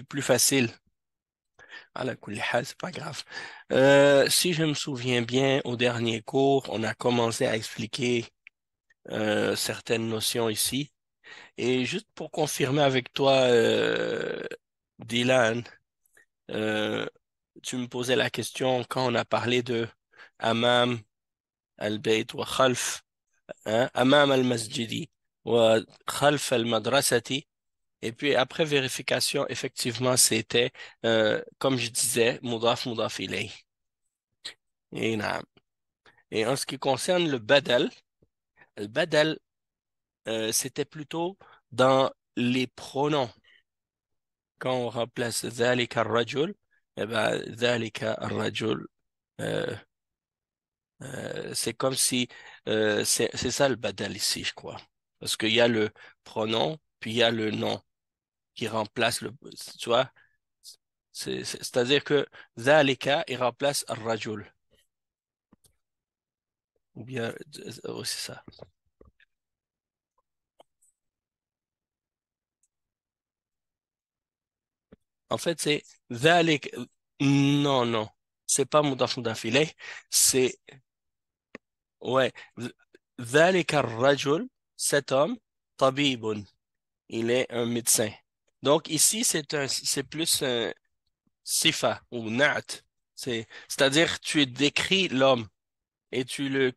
plus facile. Ala kulli hal, c'est pas grave. Si je me souviens bien, au dernier cours, on a commencé à expliquer certaines notions ici. Et juste pour confirmer avec toi, Dylan, euh, tu me posais la question quand on a parlé de Amam al-Bayt wa Khalf, hein, Amam al-Masjidi wa Khalf al-Madrasati. Et puis après vérification, effectivement, c'était, comme je disais, Mudaf Mudaf ilayh. Et, naam. Et en ce qui concerne le badal, c'était plutôt dans les pronoms. Quand on remplace ذلك الرجل, eh ben, ذلك الرجل, euh, c'est comme si, c'est ça le badal ici, je crois. Parce qu'il y a le pronom, puis il y a le nom qui remplace le, tu vois, c'est-à-dire que ذلك, il remplace الرجل. Ou bien, oui, c'est ça. En fait, c'est ذلك, non, non, c'est pas mudaf mudaf ilayh, c'est, ouais, ذلك الرجل, cet homme, طبيب, il est un médecin. Donc ici, c'est plus un sifa ou na'at. C'est-à-dire, tu décris l'homme et tu le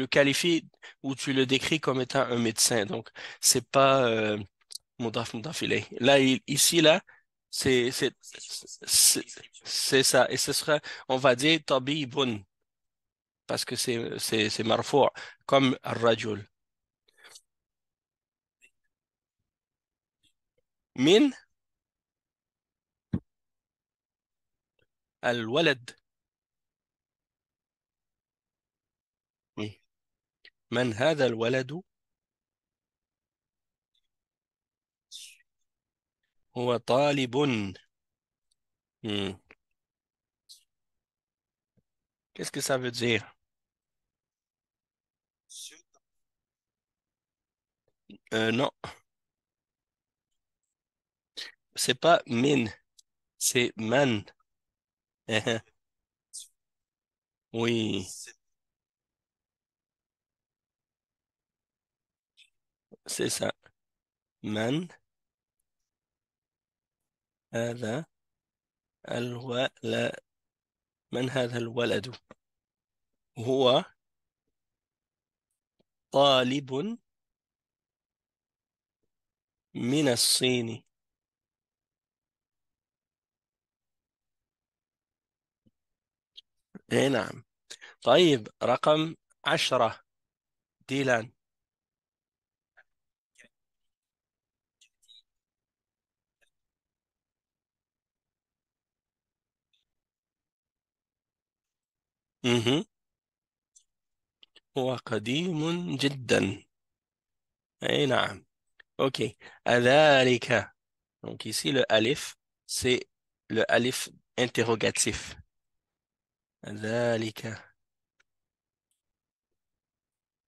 qualifies ou tu le décris comme étant un médecin. Donc, c'est pas mudaf mudaf ilayh. Là, ici, là, c'est c'est c'est c'est ça. Et ce sera, on va dire, tabibun parce que c'est marfou' comme ar-rajul. Min al-walad. من هذا الولد؟ هو طالب. Hmm. Qu'est-ce que ça veut dire? Non, c'est pas min, c'est man. Oui, c'est ça. Man هذا الولد. من هذا الولد؟ هو طالب من الصين. إيه نعم. طيب رقم 10. ديلان. مهم. هو قديم جدا. أي نعم. OK. أذلك. Donc ici, le alif, c'est le alif interrogatif. ذلك.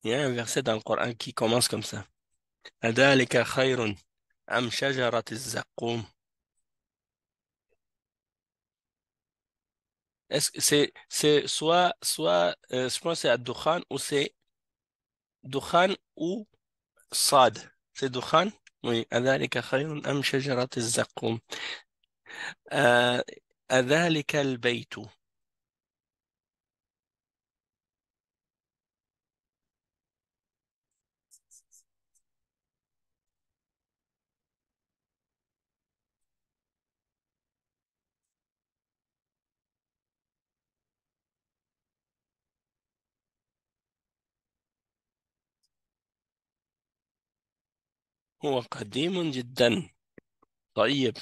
Il y a un verset dans le Coran qui commence comme ça. ذلك خير أم شجرة الزقوم. Est-ce que c'est je pense que c'est Ad-Dukhan ou c'est Dukhan ou Sad. C'est Dukhan? Oui. أذلك خير أم شجرة الزقوم. آه، أذلك البيت. هو قديم جدا. طيب.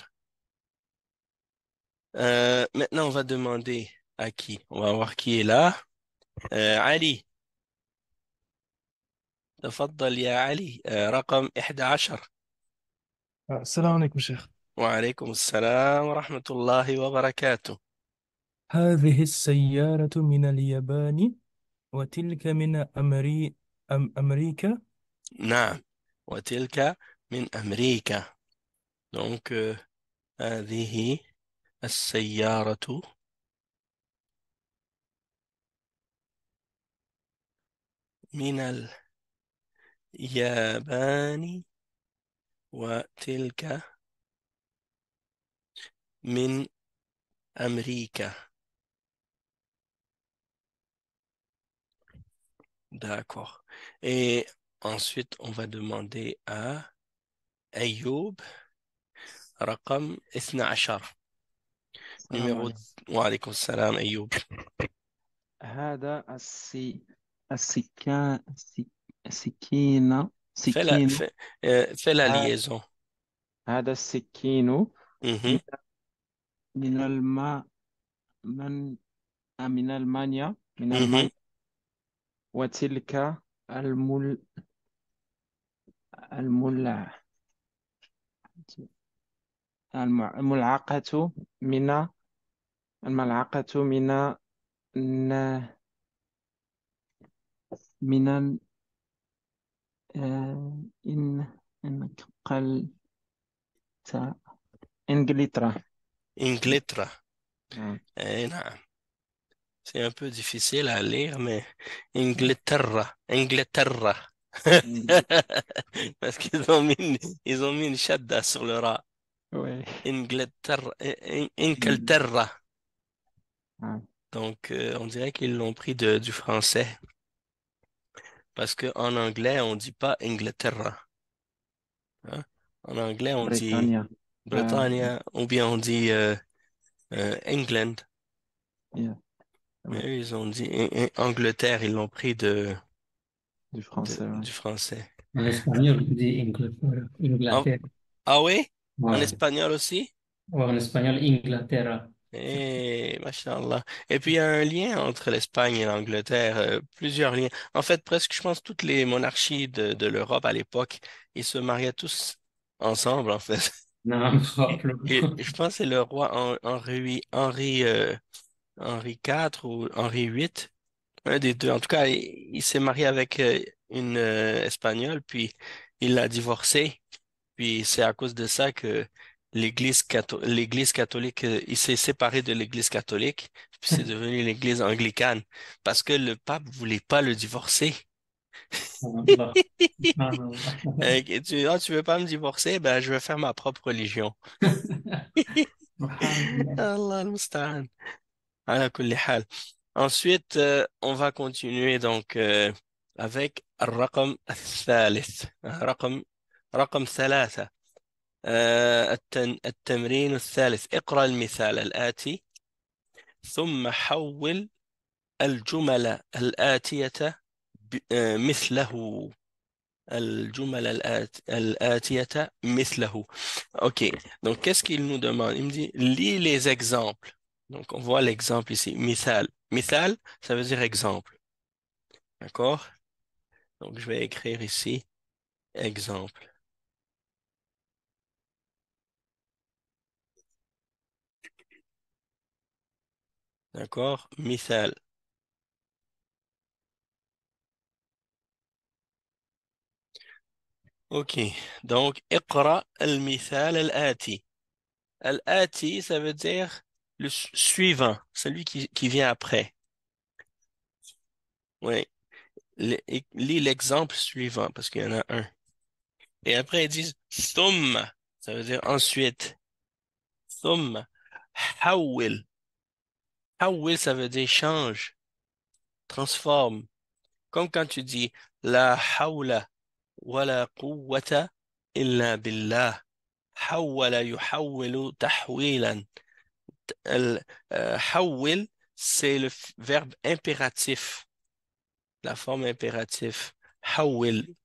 Maintenant, on va demander à qui? On va voir qui est là. علي. تفضل يا علي. رقم 11. السلام عليكم شيخ. وعليكم السلام ورحمة الله وبركاته. هذه السيارة من اليابان وتلك من أمريكا. نعم. وتلك من أمريكا. Donc, هذه السيارة من اليابان وتلك من أمريكا. D'accord. Et ensuite, on va demander à Ayoub, رقم 12. السلام Numéro... عليكم. وعليكم السلام أيوب. هذا السكان السكينة Fais la, سكين fais la ه- liaison. هذا السكين من Mhm, من الماء من من ألمانيا من mhm. ألمانيا وتلك المل المل الملعقة من الملعقة ن- من إن انقلت إنجلترا. Ingleterra. نعم. نعم. C'est un peu difficile à lire, mais Inglaterra. Inglaterra. Parce ils ont mis une shadda sur le rat. Oui. Inglaterra. Inglaterra. نعم. Donc, on dirait qu'ils l'ont pris du français. Parce qu'en anglais, on dit pas Inglaterra. Hein. En anglais, on dit بريطانيا. Britannia ou bien on dit England. Yeah, Mais ouais, eux, ils ont dit Angleterre, ils l'ont pris du français, ouais. du français. En espagnol, on dit Ah, Inglaterra. ah oui? En Ouais. espagnol aussi? Ou en espagnol, Inglaterra. Eh, mashallah. Et puis, il y a un lien entre l'Espagne et l'Angleterre, plusieurs liens. En fait, presque, je pense, toutes les monarchies de l'Europe à l'époque, ils se mariaient tous ensemble, en fait. Non, rappelons. Et je pense que c'est le roi Henri IV ou Henri VIII, un des deux. En tout cas, il s'est marié avec une Espagnole, puis il l'a divorcée. Puis c'est à cause de ça que l'Église catholique, il s'est séparé de l'Église catholique, puis c'est devenu l'Église anglicane, parce que le pape voulait pas le divorcer. Allah. Subhanallah. Tu veux pas me divorcer? Ben, je vais faire ma propre religion. Subhanallah. Allah al-musta'an. Ala kulli hal. Ensuite, on va continuer donc avec الرقم الثالث. رقم 3. التمرين الثالث. اقرأ المثال الآتي ثم حول الجمل الآتية مثله. الجمل الآتية مثله. OK. Donc, qu'est-ce qu'il nous demande? Il me dit, lis les exemples. Donc, on voit l'exemple ici. Mithal. Mithal, ça veut dire exemple. D'accord? Donc, je vais écrire ici exemple. D'accord? Mithal. OK. Donc, اقرأ المثال الآتي. Al-ati, ça veut dire le suivant, celui qui vient après. Oui. Lis l'exemple suivant, parce qu'il y en a un. Et après, ils disent thumma, ça veut dire ensuite. Thumma. Hawwil. Hawwil, ça veut dire change, transforme. Comme quand tu dis la hawla wa la quwwata illa billah. حول يحول تحويلا. حول, c'est le verbe impératif, la forme impérative. حول,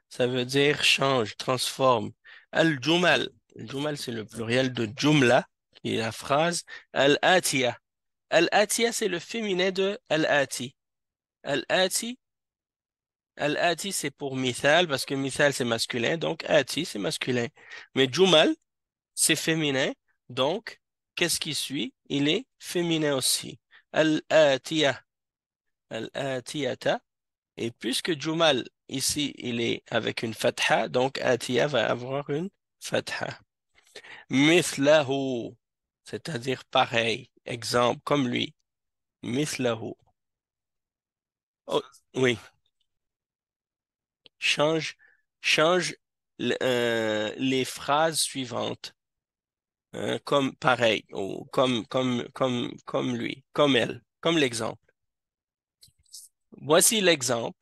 ça veut dire change, transforme. Al-jumal, al-jumal c'est le pluriel de jumla, qui est la phrase. Al-atiya, al-atiya c'est le féminin de al-ati. Al-ati, al-ati c'est pour mithal, parce que mithal c'est masculin, donc ati c'est masculin. Mais jumal, c'est féminin, donc qu'est-ce qui suit? Il est féminin aussi. Al-atiya, al-atiyata. Et puisque Jumal, ici, il est avec une fatha, donc Atiya va avoir une fatha. Mithlahu, c'est-à-dire pareil, exemple, comme lui. Mithlahu. Oh, oui, change, change les phrases suivantes. Comme pareil, ou comme lui, comme elle, comme l'exemple. Voici l'exemple.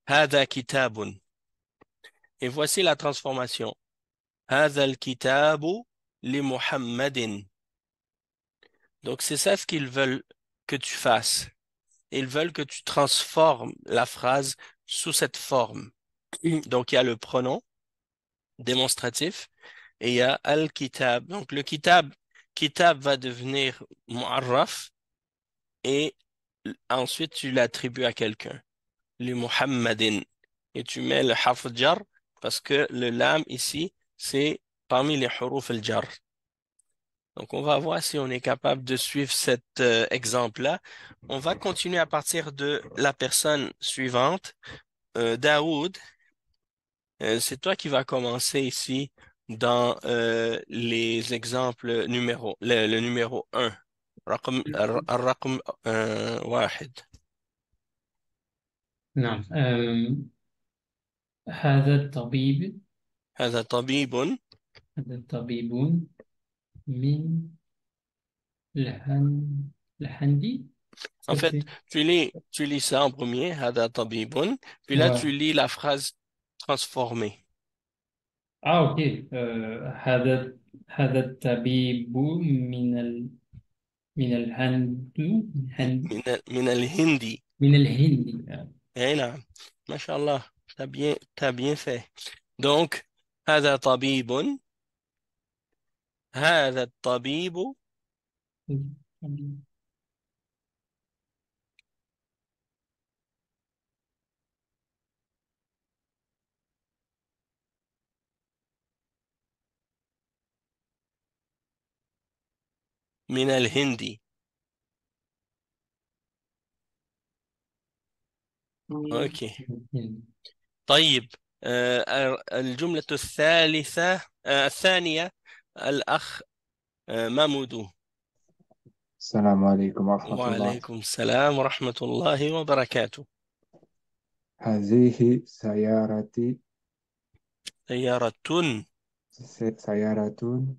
هذا كتاب. Et voici la transformation. هذا الكتاب لمحمد. Donc c'est ça ce qu'ils veulent que tu fasses. Ils veulent que tu transformes la phrase sous cette forme. Donc il y a le pronom démonstratif et il y a al-kitab. Donc le kitab va devenir mu'arraf et ensuite tu l'attribues à quelqu'un. Le Muhammadin. Et tu mets le harf jar parce que le lam ici, c'est parmi les huruf al-jar. Donc, on va voir si on est capable de suivre cet exemple-là. On va continuer à partir de la personne suivante. Daoud, c'est toi qui vas commencer ici dans les exemples le numéro 1. الرقم واحد. نعم. هذا الطبيب هذا طبيب. هذا طبيب من الهندي. En Ça, fait, c'est... tu lis ça en premier, هذا طبيب, puis là, tu Ouais. lis la phrase transformée. Ah, ok. هذا الطبيب من الهند من الهندي. من الهند. Eh, نعم. ما شاء الله. T'as bien fait. Donc, هذا طبيب. هذا الطبيب من الهند. اوكي. طيب. الجملة الثانية، الأخ مامودو. السلام عليكم ورحمة الله. وعليكم السلام ورحمة الله وبركاته. هذه سيارتي. سيارة. سيارة.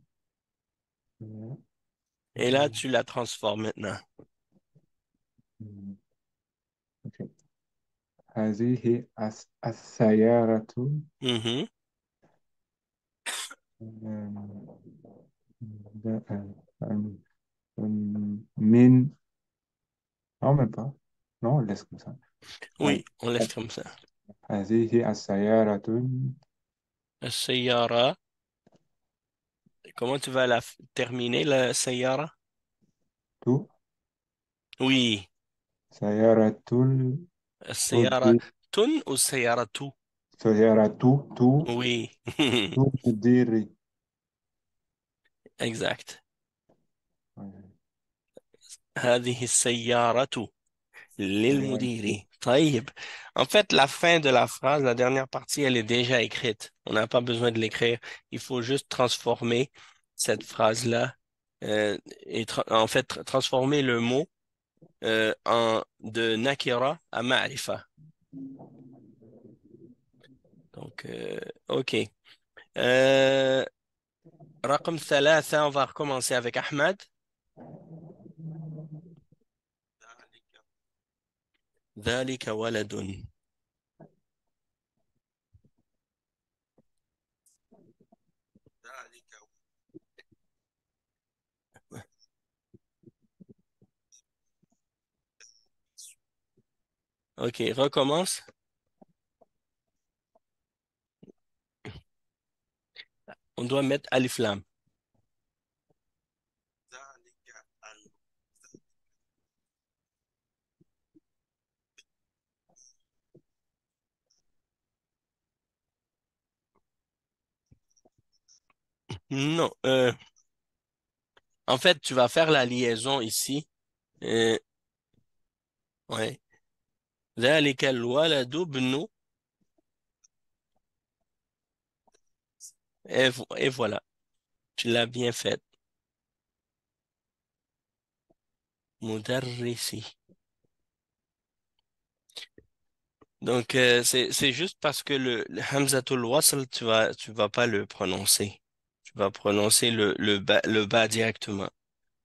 Et là, tu la transformes maintenant. أوكي. هذه السيارة Mhm. من. Non, même pas. Non, on laisse comme ça. Oui, on laisse comme ça. هذه السيارة السيارة. Comment tu vas terminer, la سيارة? Oui. سيارة السيارة تن ou السيارة تو؟ سيارة Oui. مديري. Exact. هذه السيارة للمدير. طيب. En fait, la fin de la phrase, la dernière partie, elle est déjà écrite. On n'a pas besoin de l'écrire. Il faut juste transformer cette phrase-là et en fait transformer le mot de nakira à ma'rifa. Donc, OK. Euh, رقم ثلاثة, on va recommencer avec Ahmad. ذلك ولد. OK, recommence. On doit mettre alif lam. Non, en fait, tu vas faire la liaison ici. Ouais. ذلك الولد ابن. Et voilà. Tu l'as bien fait. Mudarrisi. Donc, c'est juste parce que le hamzatul wasl, tu vas pas le prononcer. Tu vas prononcer le bas directement.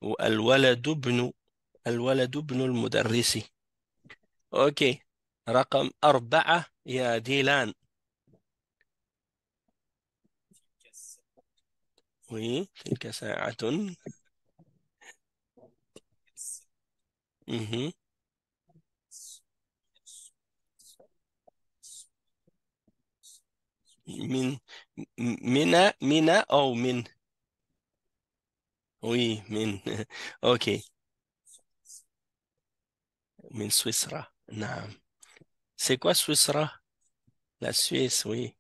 Ou al-waladu bnu. Al-waladu bnu al-mudarrisi. OK. رقم 4 يا ديلان. Oui, تلك ساعة. Mhm. من منا أو من. Oui, من. OK. من سويسرا. نعم. C'est quoi Suisse? La Suisse, oui.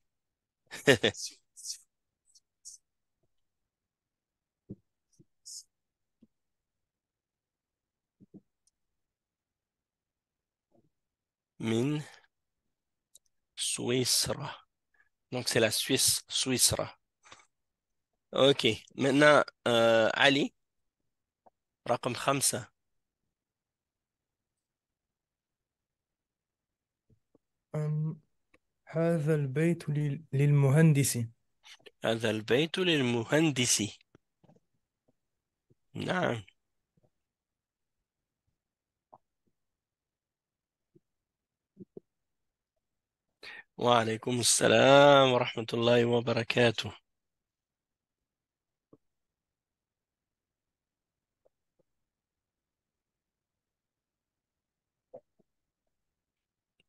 Min Suissera. Donc, c'est la Suisse, Suissera. OK. Maintenant, Ali, رقم 5. أم، هذا البيت للمهندس. هذا البيت للمهندس. نعم. وعليكم السلام ورحمة الله وبركاته.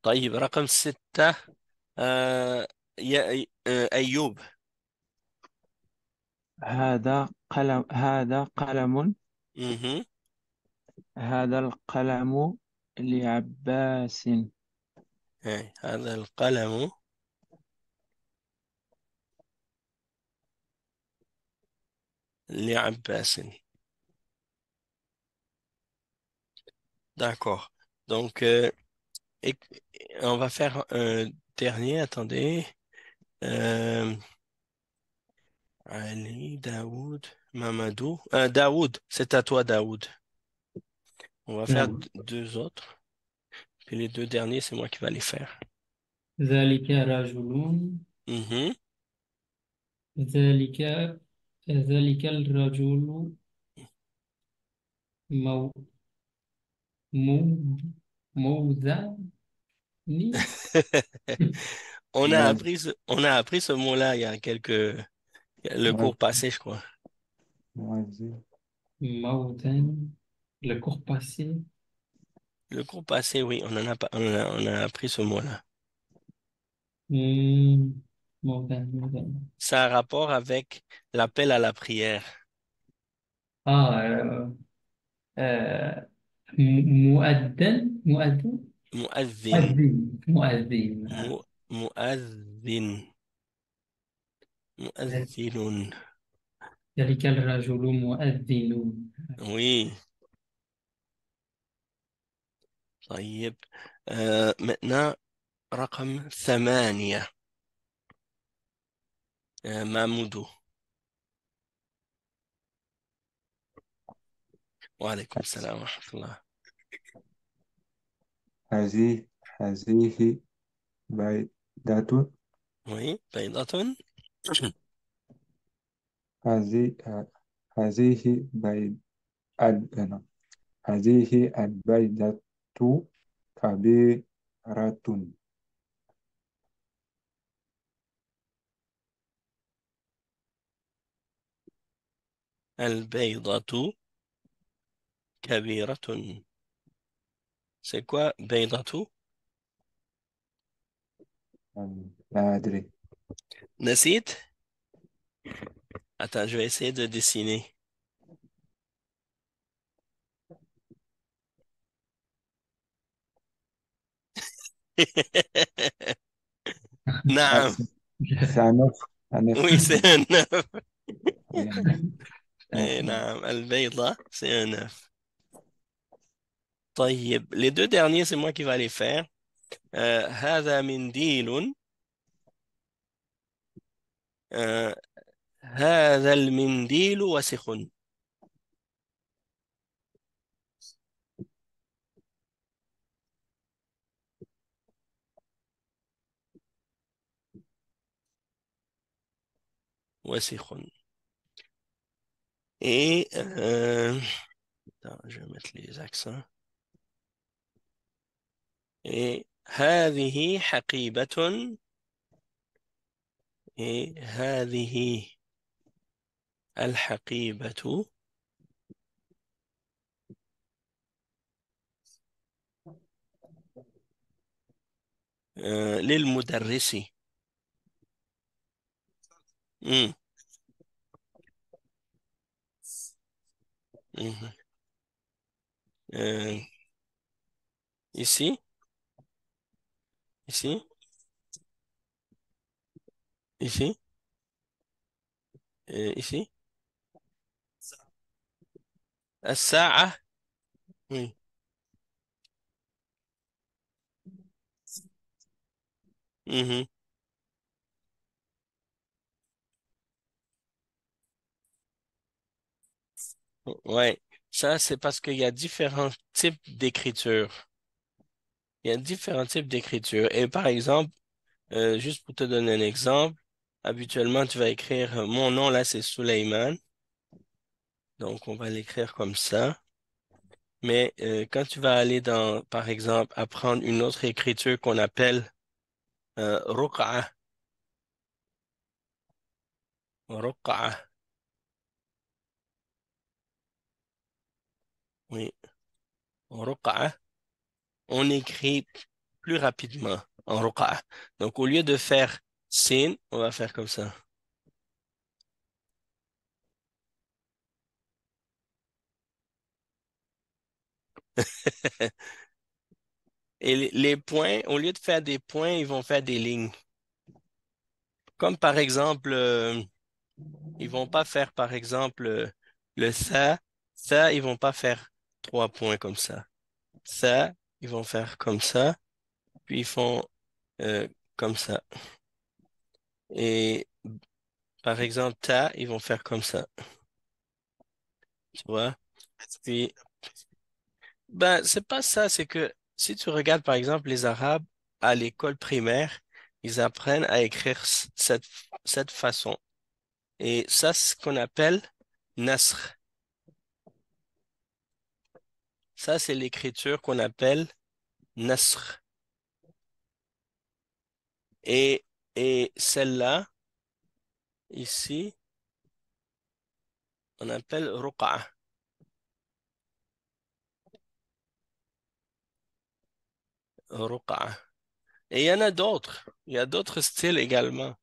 طيب رقم 6. أيوب. هذا قلم. مهم. هذا القلم لعباس. هذا القلم لعباس. D'accord. Donc, et- on va faire un dernier. Attendez. Euh, Ali, Daoud, Mamadou. Daoud, c'est à toi, Daoud. On va faire نعم. deux autres. Puis les deux derniers, c'est moi qui vais les faire. ذلك رجل Mhm. ذلك ذلك الرجل مو مو موزعني. موز On a appris ce mot-là il y a le موز cours passé, je crois. موزي موزن. Le cours passé. Le cours passé, oui, on a appris ce mot-là. موزن. Ça a rapport avec l'appel à la prière. Ah, آه، مؤذن. Mu'adhin. مؤذن. Mu'adhin. Mu'adhinun. ذلك الرجل مؤذن. Oui. طيب. Maintenant, رقم 8. Mamoudou. وعليكم السلام ورحمة الله. هذه بيضة. Oui, بيضة. هذه هذه بيض أنا هذه البيضة كبيرة. البيضة كبيرة. C'est quoi بيضة؟ لا أدري. نسيت؟ Attends, je vais essayer de dessiner. آه، نعم. سأنف أنف. Oui, c'est un œuf. آه، Eh, نعم. البيضة, c'est un œuf. طيب, les deux derniers, c'est moi qui vais les faire. هذا منديل. هذا المنديل وسخ. وسخ. Et, attends, je vais mettre les accents. Et هذه حقيبة. Et هذه الحقيبة للمدرس. مم. Mhm. Euh, ici, ici, ici, ici. الساعة. Oui. Mhm. Ouais, ça c'est parce qu'il y a différents types d'écriture. Il y a différents types d'écriture. Et par exemple, juste pour te donner un exemple, habituellement tu vas écrire mon nom là c'est Suleiman, donc on va l'écrire comme ça. Mais quand tu vas aller dans, par exemple, apprendre une autre écriture qu'on appelle Ruq'a, Ruq'a, oui, Ruq'a, on écrit plus rapidement en Ruq'a. Donc au lieu de faire sin, on va faire comme ça. Et les points, au lieu de faire des points, ils vont faire des lignes. Comme par exemple, ils vont pas faire par exemple le ça, ils vont pas faire 3 points comme ça. Ça, ils vont faire comme ça, puis ils font euh, comme ça. Et par exemple, ta, ils vont faire comme ça. Tu vois? Puis, ben, c'est pas ça, c'est que si tu regardes par exemple les Arabes à l'école primaire, ils apprennent à écrire cette façon. Et ça, c'est ce qu'on appelle Nasr. Ça, c'est l'écriture qu'on appelle Nasr. Et, et celle-là, ici, on appelle Ruqa. Ruqa. Et il y en a d'autres. Il y a d'autres styles également.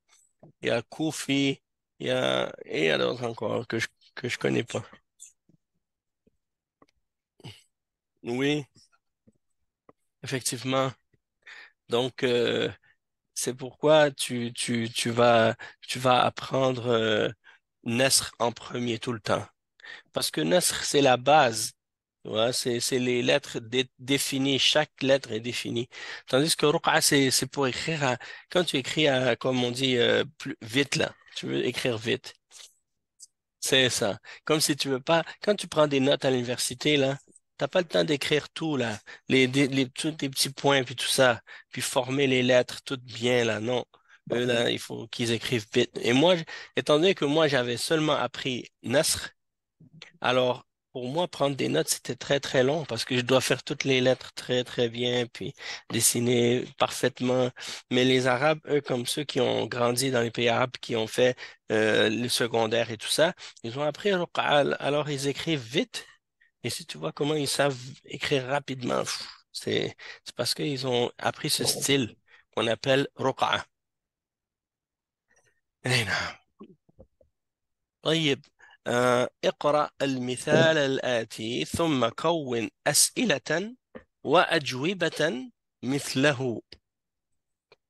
Il y a Koufi, et il y a d'autres encore que je connais pas. Oui, effectivement. Donc, c'est pourquoi tu vas apprendre Nasr en premier tout le temps. Parce que Nasr, c'est la base. Ouais, c'est les lettres définies. Chaque lettre est définie. Tandis que Ruqa, c'est pour écrire quand tu écris comme on dit, plus vite là. Tu veux écrire vite. C'est ça. Comme si tu veux pas, quand tu prends des notes à l'université, là, t'as pas le temps d'écrire tout, là. Tous les petits points, puis tout ça. Puis former les lettres toutes bien, là. Non. Eux, là, il faut qu'ils écrivent vite. Et moi, étant donné que moi, j'avais seulement appris Nasr, alors, pour moi, prendre des notes, c'était très, très long parce que je dois faire toutes les lettres très, très bien, puis dessiner parfaitement. Mais les Arabes, eux, comme ceux qui ont grandi dans les pays arabes, qui ont fait le secondaire et tout ça, ils ont appris al alors ils écrivent vite. Et si tu vois comment ils savent écrire rapidement, c'est parce qu'ils ont appris ce style qu'on appelle Ruqa. طيب اقرأ المثال الآتي ثم كون أسئلة وأجوبة مثله.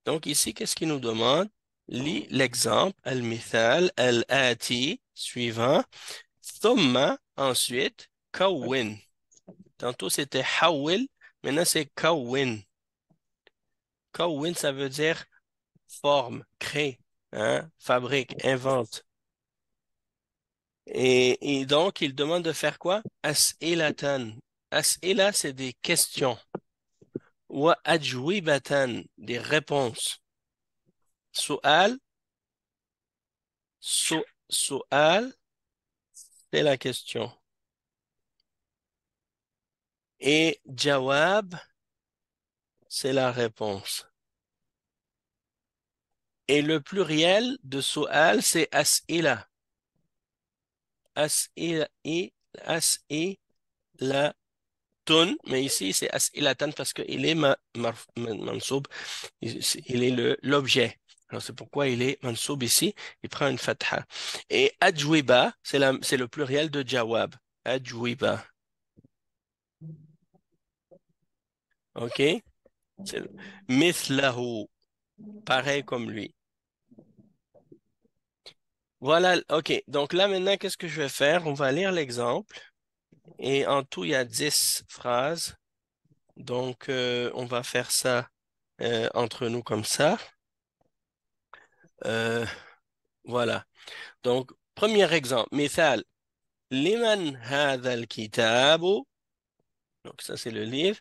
Donc ici, qu'est-ce qu'il nous demande? Lis l'exemple, المثال الآتي suivant, ثم ensuite كون. Tantôt c'était حول, maintenant c'est كون. كون, ça veut dire forme, crée, hein, fabrique, invente. Et donc, il demande de faire quoi? As'ilatan. As'ila, c'est des questions. Wa ajwibatan, des réponses. Su'al, su'al, c'est la question. Et jawab, c'est la réponse. Et le pluriel de su'al, c'est as'ila. As'ila, as'ila, mais ici c'est as'ilatan parce qu'il est mansoub, il est l'objet. Alors c'est pourquoi il est mansoub ici, il prend une fatha. Et ajwiba, c'est le pluriel de jawab. Ajwiba. OK? C'est mithlahu, pareil comme lui. Voilà, OK. Donc là maintenant, qu'est-ce que je vais faire? On va lire l'exemple. Et en tout, il y a 10 phrases. Donc, on va faire ça entre nous comme ça. Euh, voilà. Donc, premier exemple. Mithal. Liman hadha al-kitabu. Donc, ça, c'est le livre.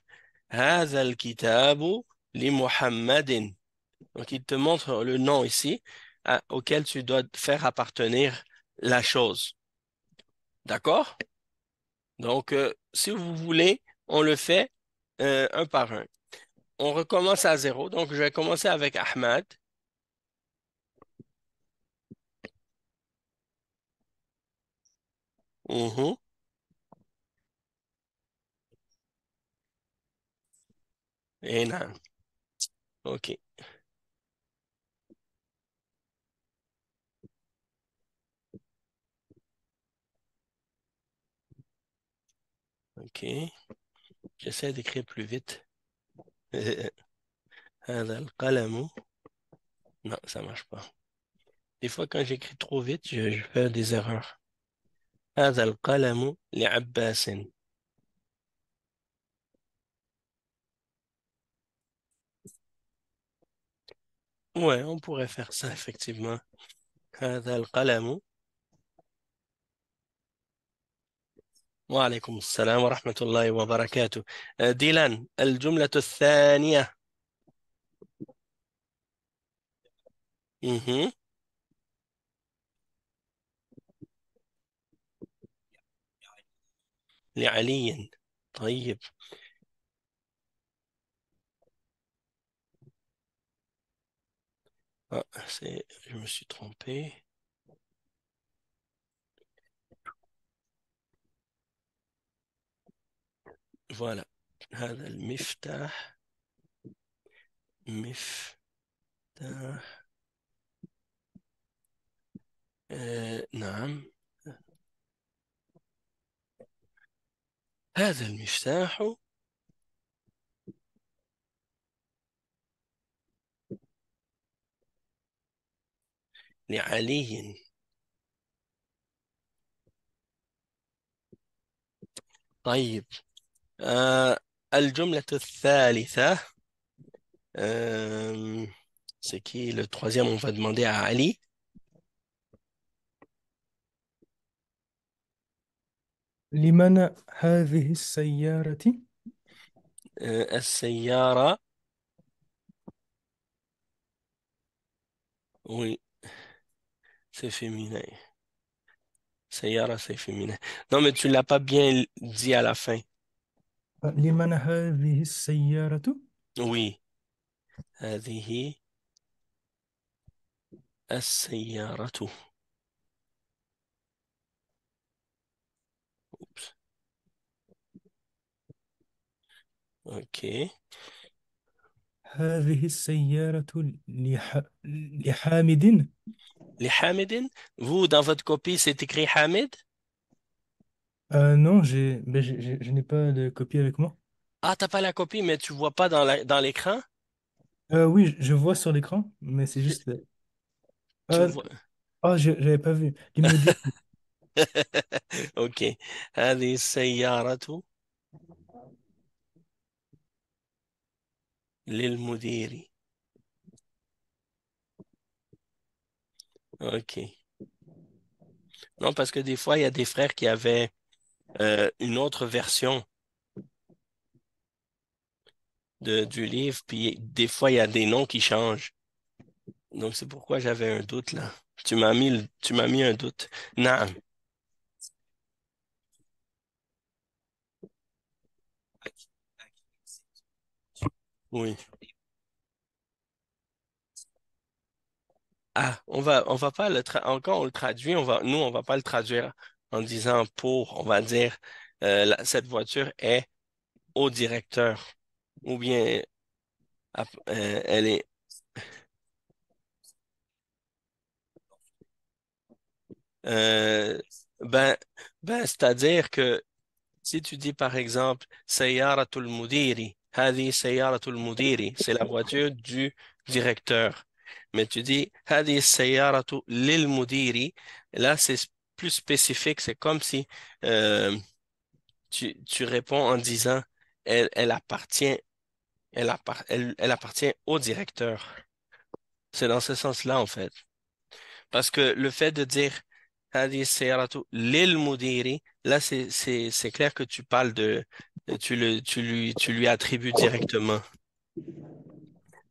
Hadha al-kitabu li Muhammadin. Donc, il te montre le nom ici auquel tu dois faire appartenir la chose. D'accord? Donc, si vous voulez, on le fait un par un. On recommence à zéro. Donc, je vais commencer avec Ahmad. Mhm. Et non. OK. OK. J'essaie d'écrire plus vite. هذا القلم. Non, ça marche pas. Des fois, quand j'écris trop vite, je fais des erreurs. هذا القلم لعباس. Ouais, on pourrait faire ça, effectivement. هذا القلم. وعليكم السلام ورحمة الله وبركاته. ديلان، الجملة الثانية. مهم. لعلي. طيب. Ah, je me suis trompé. Voilà. هذا المفتاح. مفتاح. نعم. هذا المفتاح لعلي. طيب. آه الجملة الثالثة. Euh, c'est qui le troisième? On va demander à Ali. لمن هذه السيارة؟ السيارة. Oui, c'est féminin. Sayara, c'est féminin. Non, mais tu l'as pas bien dit à la fin. لمن هذه السيارة؟ Oui. هذه السيارة. Oups. OK. هذه السيارة لحامد. Les Hamidin, vous, dans votre copie, c'est écrit Hamid? Non, je n'ai pas de copie avec moi. Ah, t'as pas la copie, mais tu vois pas dans l'écran? Oui, je vois sur l'écran, mais c'est Tu, juste. tu Euh, vois. j'avais pas vu. L'Imoudi. OK. هذه السيارة للمدير. OK. Non, parce que des fois, il y a des frères qui avaient une autre version du livre, puis des fois, il y a des noms qui changent. Donc, c'est pourquoi j'avais un doute là. Tu m'as mis un doute. Naam. Oui. Ah, on va pas encore on le traduit, on va pas le traduire en disant pour, on va dire, cette voiture est au directeur, ou bien, elle est, euh, ben, c'est-à-dire que si tu dis par exemple, Sayyaratul Mudiri, Hadi Sayyaratul Mudiri, c'est la voiture du directeur. Mais tu dis, Hadi Sayyaratu Lil Mudiri, là c'est plus spécifique, c'est comme si euh, tu réponds en disant, elle appartient, elle appartient au directeur. C'est dans ce sens-là en fait. Parce que le fait de dire هذه السيارة للمدير, là c'est clair que tu parles tu lui attribues directement.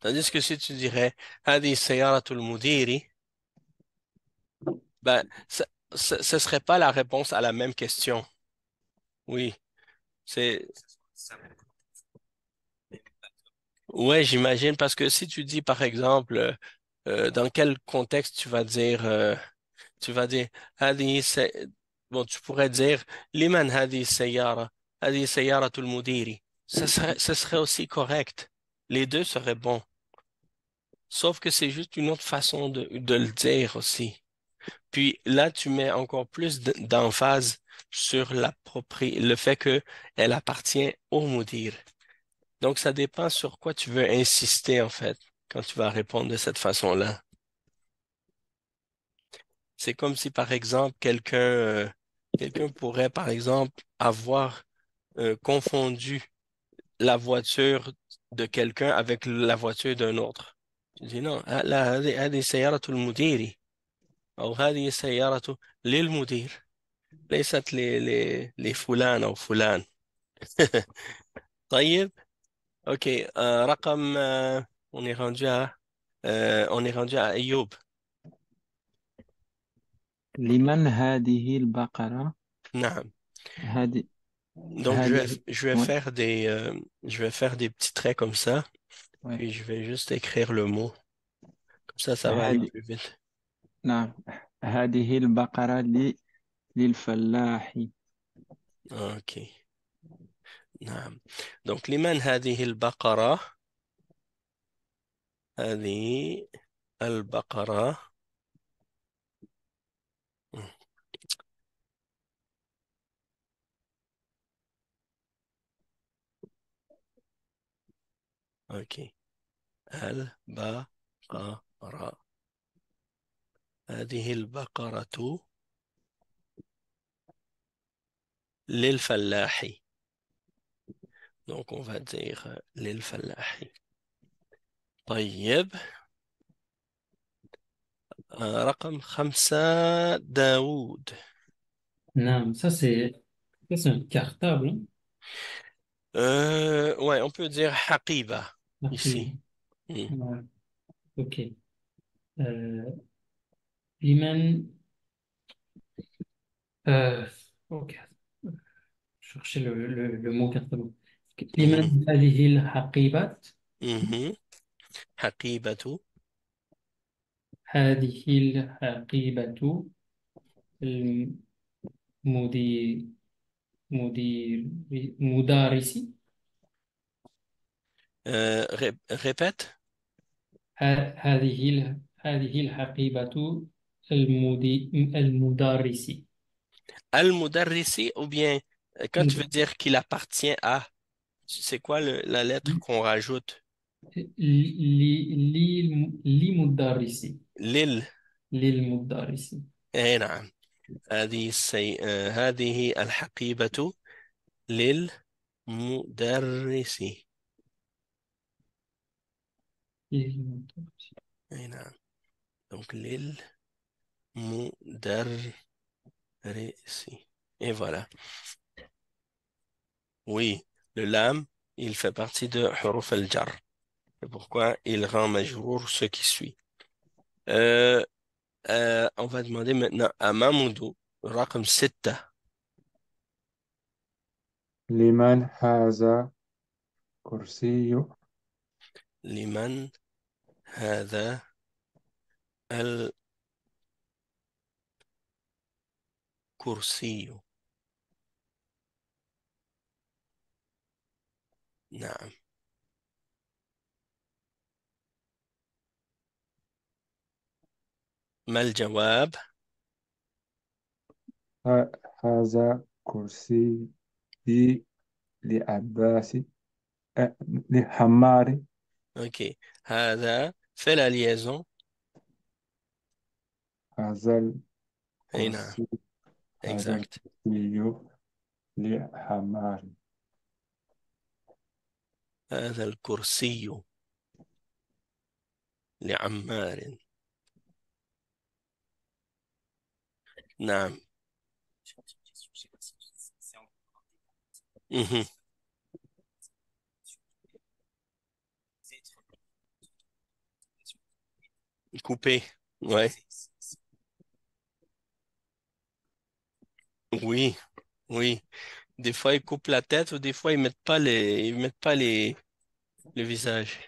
Tandis que si tu dirais هذه السيارة المدير, ben ce serait pas la réponse à la même question. Oui, c'est ouais, j'imagine parce que si tu dis par exemple dans quel contexte tu vas dire هذه bon, tu pourrais dire لمن هذه السيارة هذه سيارة المدير. Ce serait aussi correct. Les deux seraient bons. Sauf que c'est juste une autre façon de le dire aussi. Puis là, tu mets encore plus d'emphase sur le fait que elle appartient au mudir. Donc, ça dépend sur quoi tu veux insister, en fait, quand tu vas répondre de cette façon-là. C'est comme si, par exemple, quelqu'un pourrait, par exemple, avoir confondu la voiture de quelqu'un avec la voiture d'un autre. Tu dis non, لا هذه سيارة المدير أو هذه سيارة للمدير ليست لفلان أو فلان. طيب OK رقم on est rendu à Ayoub. لمن هذه البقرة؟ نعم. هذه Donc هذه je vais ouais, faire je vais faire des petits traits comme ça, ouais. puis je vais juste écrire le mot. Comme ça va aller هذه plus vite. نعم هذه البقرة للفلاح. OK. نعم. Donc لمن هذه البقرة؟ هذه البقرة. OK. البقرة. هذه البقرة للفلاح. Donc on va dire للفلاح. طيب رقم 5 داوود. Non, ça, c'est un cartable, hein? Ouais, on peut dire حقيبة Marqué. ici. Hmm. Ouais, ok. Euh, Liman, euh, ok. Chercher le mot cartable. Mhm. لمن هذه الحقيبات؟ Mhm. حقيبة. هذه الحقيبة المدير مدير مدرسي. Répète. هذه الحقيبة المدرسي. Al-Mudarrisi, ou bien quand tu veux dire qu'il appartient à, c'est quoi la lettre qu'on rajoute? لمدرسي. Lil. للمدرسي. Eh, نعم. هذه الحقيبة للمدرس. للمدرسي. Eh, نعم. Donc للمدرس. Ici. Et voilà. Oui, le lam, il fait partie de huruf al-jar. C'est pourquoi il rend majrour ce qui suit. Euh, on va demander maintenant à Mamoudou, رقم 6. لمن هذا كرسي لمن هذا الكرسي؟ نعم. ما الجواب؟ هذا كرسي لعباس لحمار. OK. هذا fait la liaison. هذا أي نعم. الكرسي هذا Exact. الكرسي لحمار. هذا الكرسي لعمار. نعم. Mhm. Coupé. Ouais. Oui. Oui. Des fois, ils coupent la tête ou des fois, ils mettent pas le visage.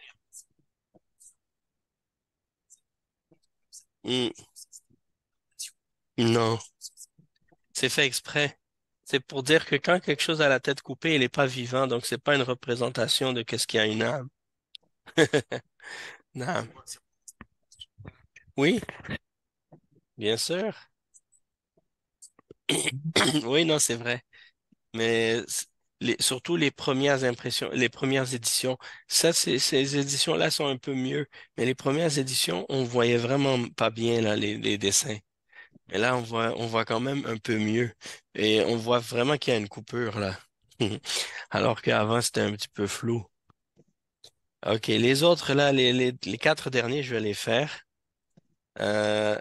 Hmm. Non. C'est fait exprès. C'est pour dire que quand quelque chose a la tête coupée, il n'est pas vivant, donc c'est pas une représentation de qu'est-ce qui a une âme. Non. Oui, bien sûr. Oui, non, c'est vrai. Mais surtout les premières impressions, les premières éditions, ça, ces éditions-là sont un peu mieux. Mais les premières éditions, on voyait vraiment pas bien là, les dessins. Mais là, on voit quand même un peu mieux. Et on voit vraiment qu'il y a une coupure là. Alors qu'avant, c'était un petit peu flou. OK, les autres là, les quatre derniers, je vais les faire. Euh,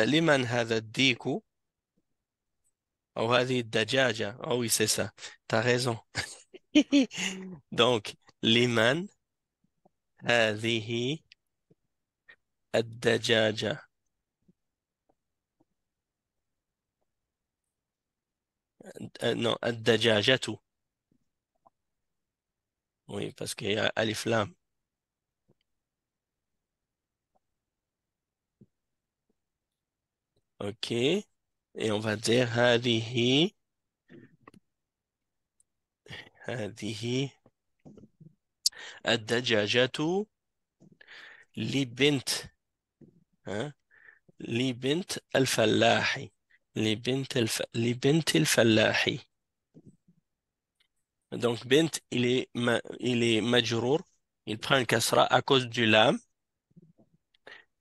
لمن هذا الديك أو هذه الدجاجة. Oh oui, c'est ça. T'as raison. Donc, لمن هذه الدجاجة. Non, الدجاجة. Oui, parce qu'il y a alif lam. OK. Et on va dire هذه الدجاجة لبنت hein, لبنت الفلاح لبنت الفلاح. Donc, bint, il est majrour. Il prend une kasra à cause du lam.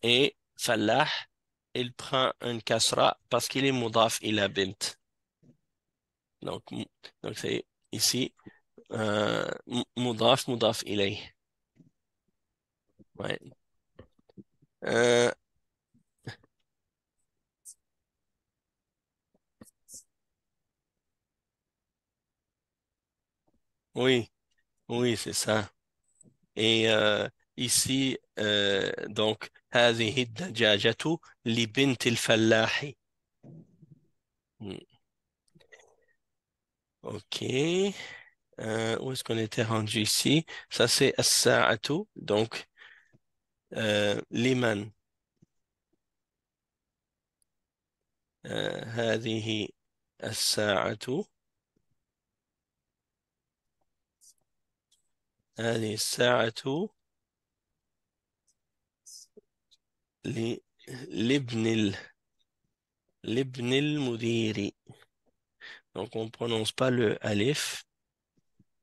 Et fallah, il prend une kasra parce qu'il est mudaf ila bint. Donc, donc c'est ici mudaf ilayh. Ouais. Euh, oui, oui, c'est ça. Et ici, donc, هذه الدجاجة لبنت الفلاح. Hmm. OK. Où est-ce qu'on était rendu ici? Ça, c'est as-sa'atu. Donc, liman. هذه الساعة. هذه الساعة ل- لابن لابن المدير. Donc, on ne prononce pas le alif.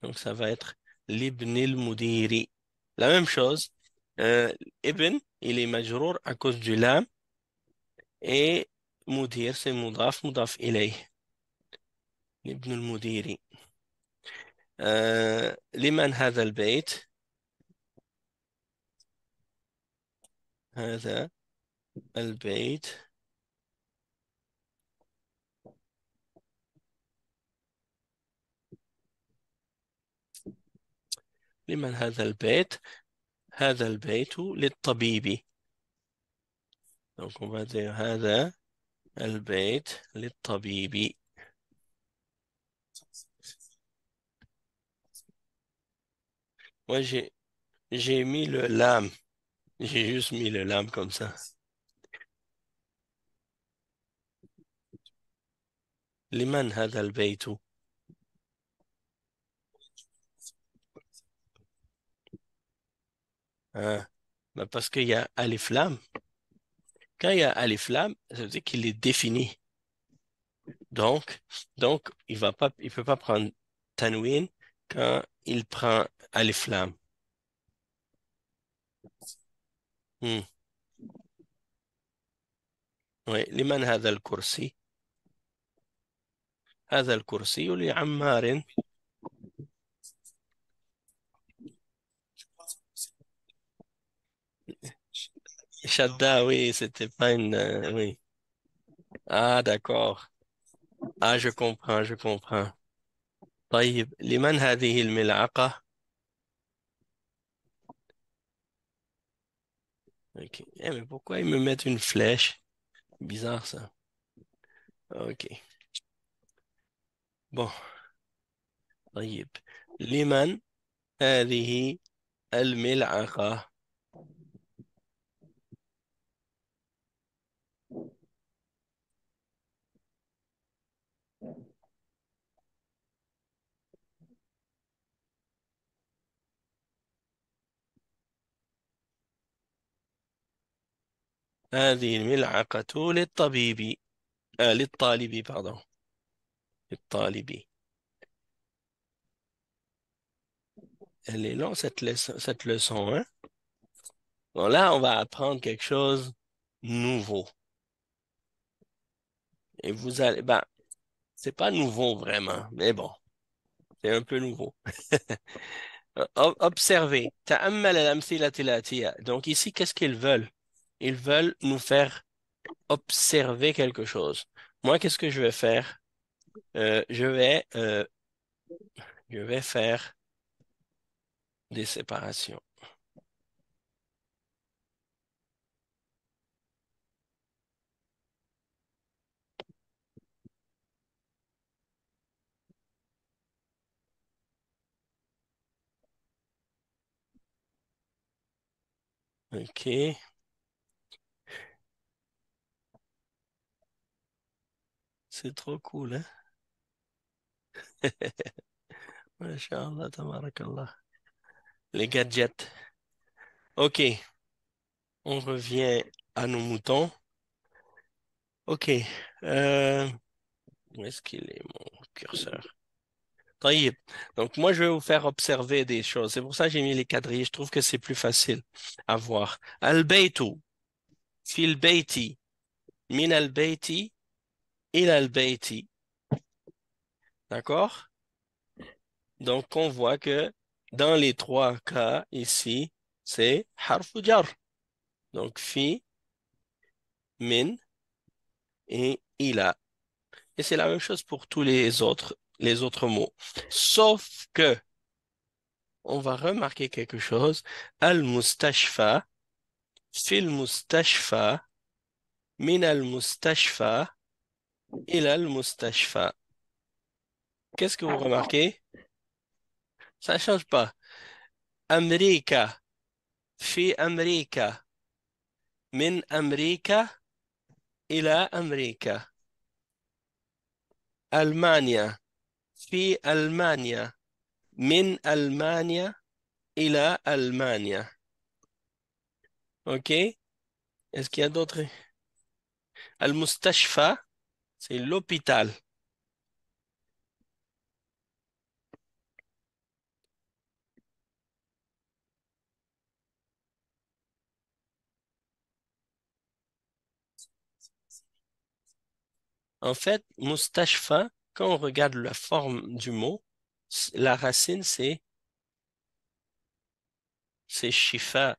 Donc, ça va être l'ibn al-mudiri. La même chose. Ibn, il est majrour à cause du lam. Et mudir, c'est mudaf ilayh. L'ibn al-mudiri. لمن هذا البيت؟ هذا البيت لمن هذا البيت؟ هذا البيت للطبيب. Donc on va dire هذا البيت للطبيب. Moi j'ai mis le lame. J'ai juste mis le lame comme ça. لمن هذا البيت؟ Hein? Ben parce qu'il y a alif lam. Quand il y a alif lam, ça veut dire qu'il est défini. Donc, donc il peut pas prendre tanwin quand il prend alif lam. Hmm. Oui, لمن هذا الكرسي؟ هذا الكرسي لعمار. Shadda, oui, c'était pas une, oui. Ah, d'accord. Ah, je comprends, je comprends. طيب لمن هذه الملعقة؟ Ok. Eh, mais pourquoi ils me mettent une flèche? Bizarre ça. Ok. Bon. طيب لمن هذه الملعقة؟ هذه الملعقة للطبيب. للطالب pardon. للطالب. Elle est longue cette leçon, hein? Bon, là, on va apprendre quelque chose nouveau. Et vous allez, ben, c'est pas nouveau vraiment, mais bon, c'est un peu nouveau. Observez. تأمل الأمثلة الآتية. Donc ici, qu'est-ce qu'ils veulent? Ils veulent nous faire observer quelque chose. Moi, qu'est-ce que je vais faire? Euh, je vais, euh, je vais faire des séparations. OK. C'est trop cool, hein? Masha'Allah, tabarakallah. Les gadgets. OK. On revient à nos moutons. OK. Euh, où est-ce qu'il est, mon curseur? طيب. Donc, moi, je vais vous faire observer des choses. C'est pour ça que j'ai mis les quadrilles. Je trouve que c'est plus facile à voir. Al-baytu, fil bayti, min al-bayti, il al-bayti. D'accord? Donc, on voit que dans les trois cas ici, c'est harfu jar. Donc, fi, min et ila. Et c'est la même chose pour tous les autres mots. Sauf que, on va remarquer quelque chose. Al-mustashfa, fil mustashfa, min al-mustashfa, ila al-mustashfa. Qu'est-ce que vous remarquez? Ça ne change pas. Amrika, fi Amrika, min Amrika, ila Amrika. Allemagne, fi Allemagne, min Allemagne, ila Allemagne. OK? Est-ce qu'il y a d'autres? Al-Mustashfa, c'est l'hôpital. En fait, Mustashfa, quand on regarde la forme du mot, la racine, c'est shifa.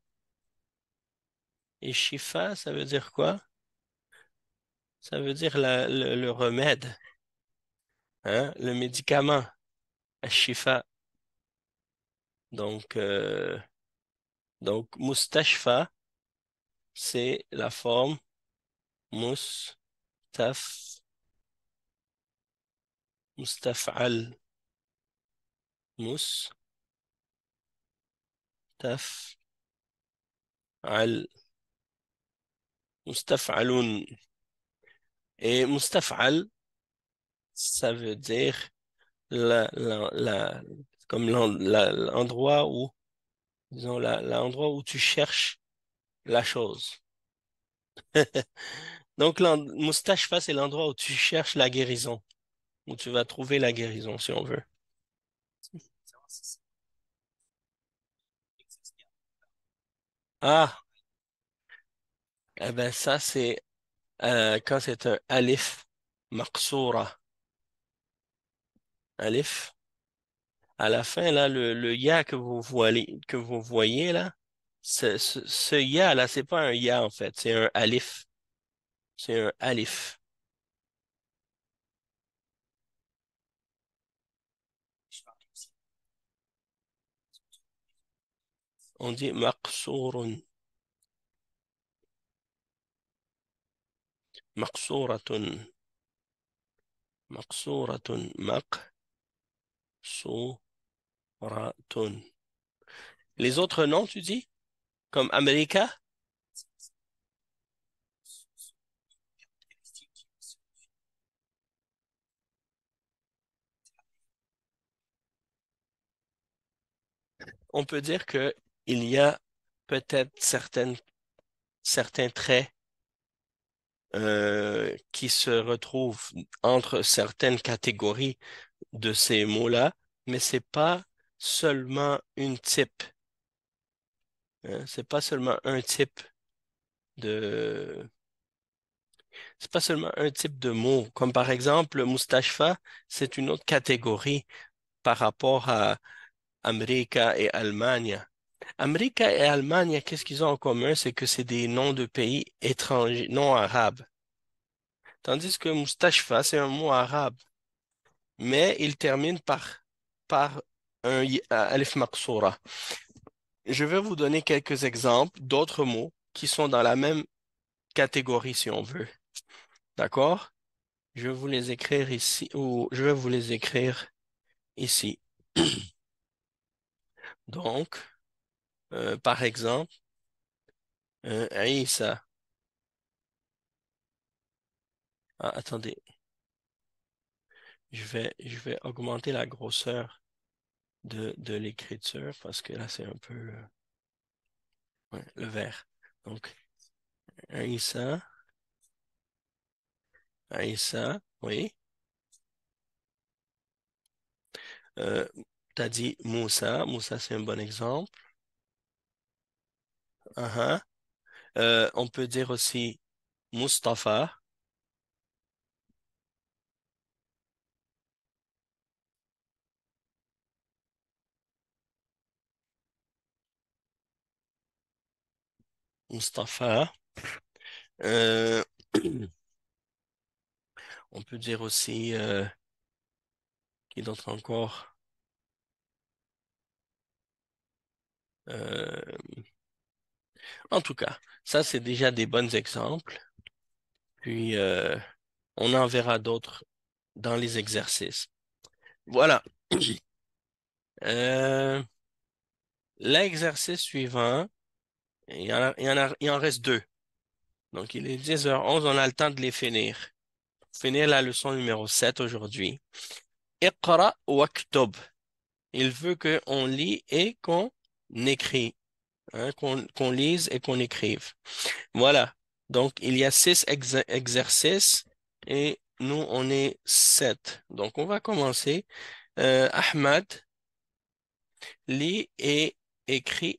Et shifa, ça veut dire quoi? Ça veut dire le remède, hein? Le médicament, shifa. Donc, mustashfa, c'est la forme mustaf, mustaf'al, mustaf'al, mustaf'alun. Et mustaf'al, ça veut dire comme l'endroit où, disons, l'endroit où tu cherches la chose. Donc, mustashfa, c'est l'endroit où tu cherches la guérison, où tu vas trouver la guérison, si on veut. Ah, eh ben ça, c'est quand c'est un alif maqsoura. Alif. À la fin, là, le ya que vous voyez là, ce ya là, c'est pas un ya en fait, c'est un alif. C'est un alif. On dit maqsourun, maqsouratun, maqsouratun, maqsouratun. Les autres noms, tu dis? Comme America? On peut dire que il y a peut-être certains traits qui se retrouvent entre certaines catégories de ces mots-là, mais c'est pas seulement une type, hein. C'est pas seulement un type de, c'est pas seulement un type de mot. Comme par exemple, mustashfa, c'est une autre catégorie par rapport à America et Allemagne. America et Allemagne, qu'est-ce qu'ils ont en commun? C'est que c'est des noms de pays étrangers, non arabes. Tandis que mustashfa, c'est un mot arabe, mais il termine par alif maqsoura. Je vais vous donner quelques exemples d'autres mots qui sont dans la même catégorie, si on veut. D'accord? Je vais vous les écrire ici, ou je vais vous les écrire ici. Donc, par exemple, Isa. Ah, attendez, je vais augmenter la grosseur de l'écriture parce que là, c'est un peu ouais, le vert. Donc, Isa, Isa, oui. Euh, T'as dit Moussa. Moussa, c'est un bon exemple. Uh-huh. On peut dire aussi Mustapha. Mustapha. Euh, on peut dire aussi, qui d'autre encore? Euh, en tout cas, ça, c'est déjà des bons exemples. Puis, on en verra d'autres dans les exercices. Voilà. Euh, L'exercice suivant, il en reste deux. Donc, il est 10h11, on a le temps de les finir. Finir la leçon numéro 7 aujourd'hui. Iqra waktub. Il veut qu'on lit et qu'on écrit, hein, qu'on lise et qu'on écrive. Voilà. Donc, il y a 6 exercices et nous, on est 7. Donc, on va commencer. Ahmad, lis et écrit,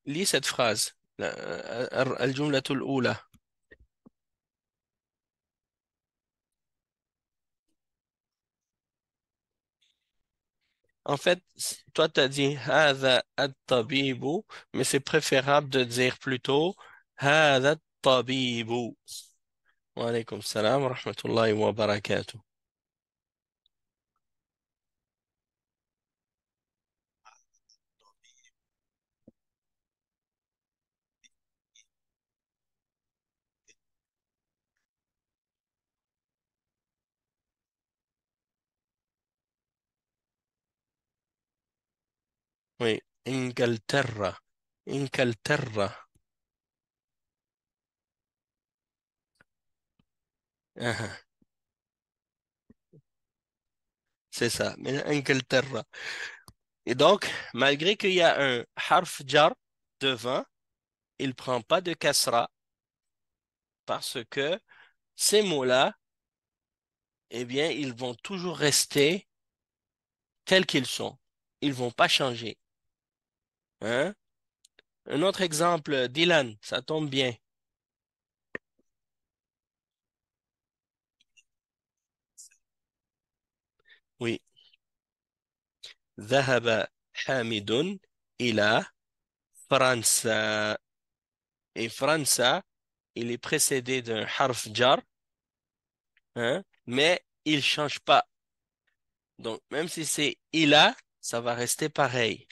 lis cette phrase. Al-jumlatul ula. En fait, toi, tu as dit هذا الطبيب, mais c'est préférable de dire plutôt هذا الطبيب. Wa alaykum salam wa rahmatullahi wa barakatuh. Oui, Inglaterra. Inglaterra. Ah, ah, c'est ça, mais Inglaterra. Et donc, malgré qu'il y a un harf jar devant, il ne prend pas de kasra parce que ces mots-là, eh bien, ils vont toujours rester tels qu'ils sont. Ils vont pas changer. Hein? Un autre exemple, Dylan, ça tombe bien. Oui. ذهب حامد إلى فرنسا. Et França, il est précédé d'un harf jar, hein, mais il change pas. Donc, même si c'est ila, ça va rester pareil.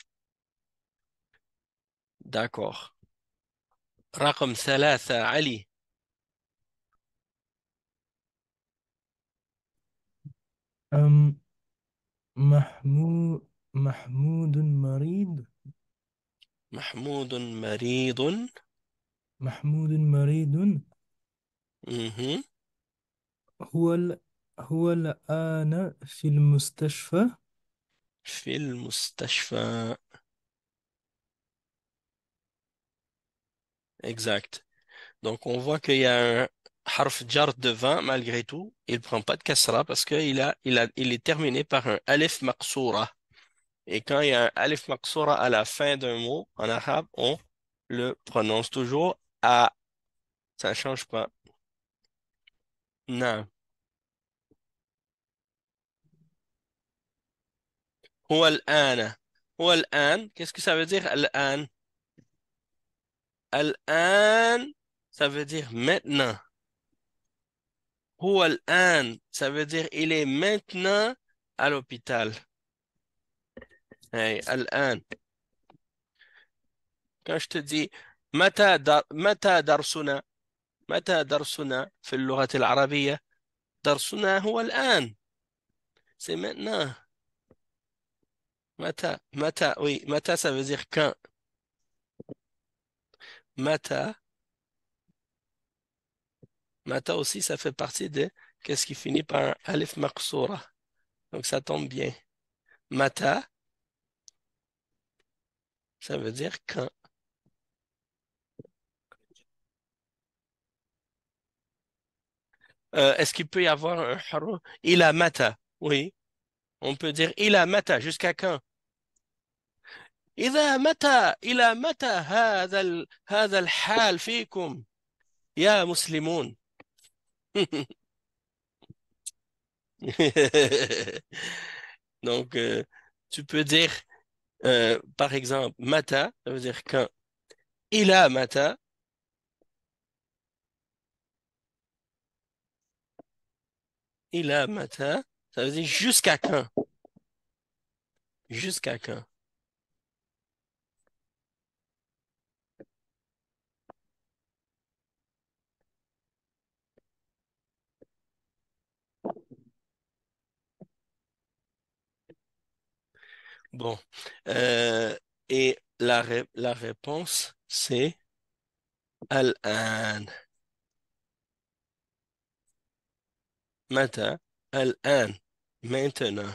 D'accord. رقم 3 علي. أم محمود محمود مريض. محمود مريض. محمود مريض. Mhm. هو هو الآن في المستشفى. في المستشفى. Exact. Donc, on voit qu'il y a un harf jar devant, malgré tout. Il ne prend pas de kasra parce qu'il est terminé par un alif maqsoura. Et quand il y a un alif maqsoura à la fin d'un mot, en arabe, on le prononce toujours a. Ça ne change pas. Non. هو الآن. هو الآن. Qu'est-ce que ça veut dire, الآن? الآن, ça veut dire maintenant. هو الآن, ça veut dire il est maintenant à l'hôpital. Hey, الآن. Quand je te dis متى درسنا متى درسنا في اللغة العربية درسنا هو الآن c'est maintenant متى oui متى ça veut dire quand متى متى aussi ça fait partie de qu'est-ce qui finit par un alif maqsoura donc ça tombe bien متى ça veut dire quand. Est-ce qu'il peut y avoir un harf إلى متى oui on peut dire إلى متى jusqu'à quand. إلى متى هذا الحال فيكم يا مسلمون. Donc, tu peux dire, par exemple, mata, ça veut dire quand. Ila mata, ila mata, ça veut dire jusqu'à quand. Jusqu'à quand. Bon. Euh, et la réponse, c'est al-an. Mata, al-an. Maintenant.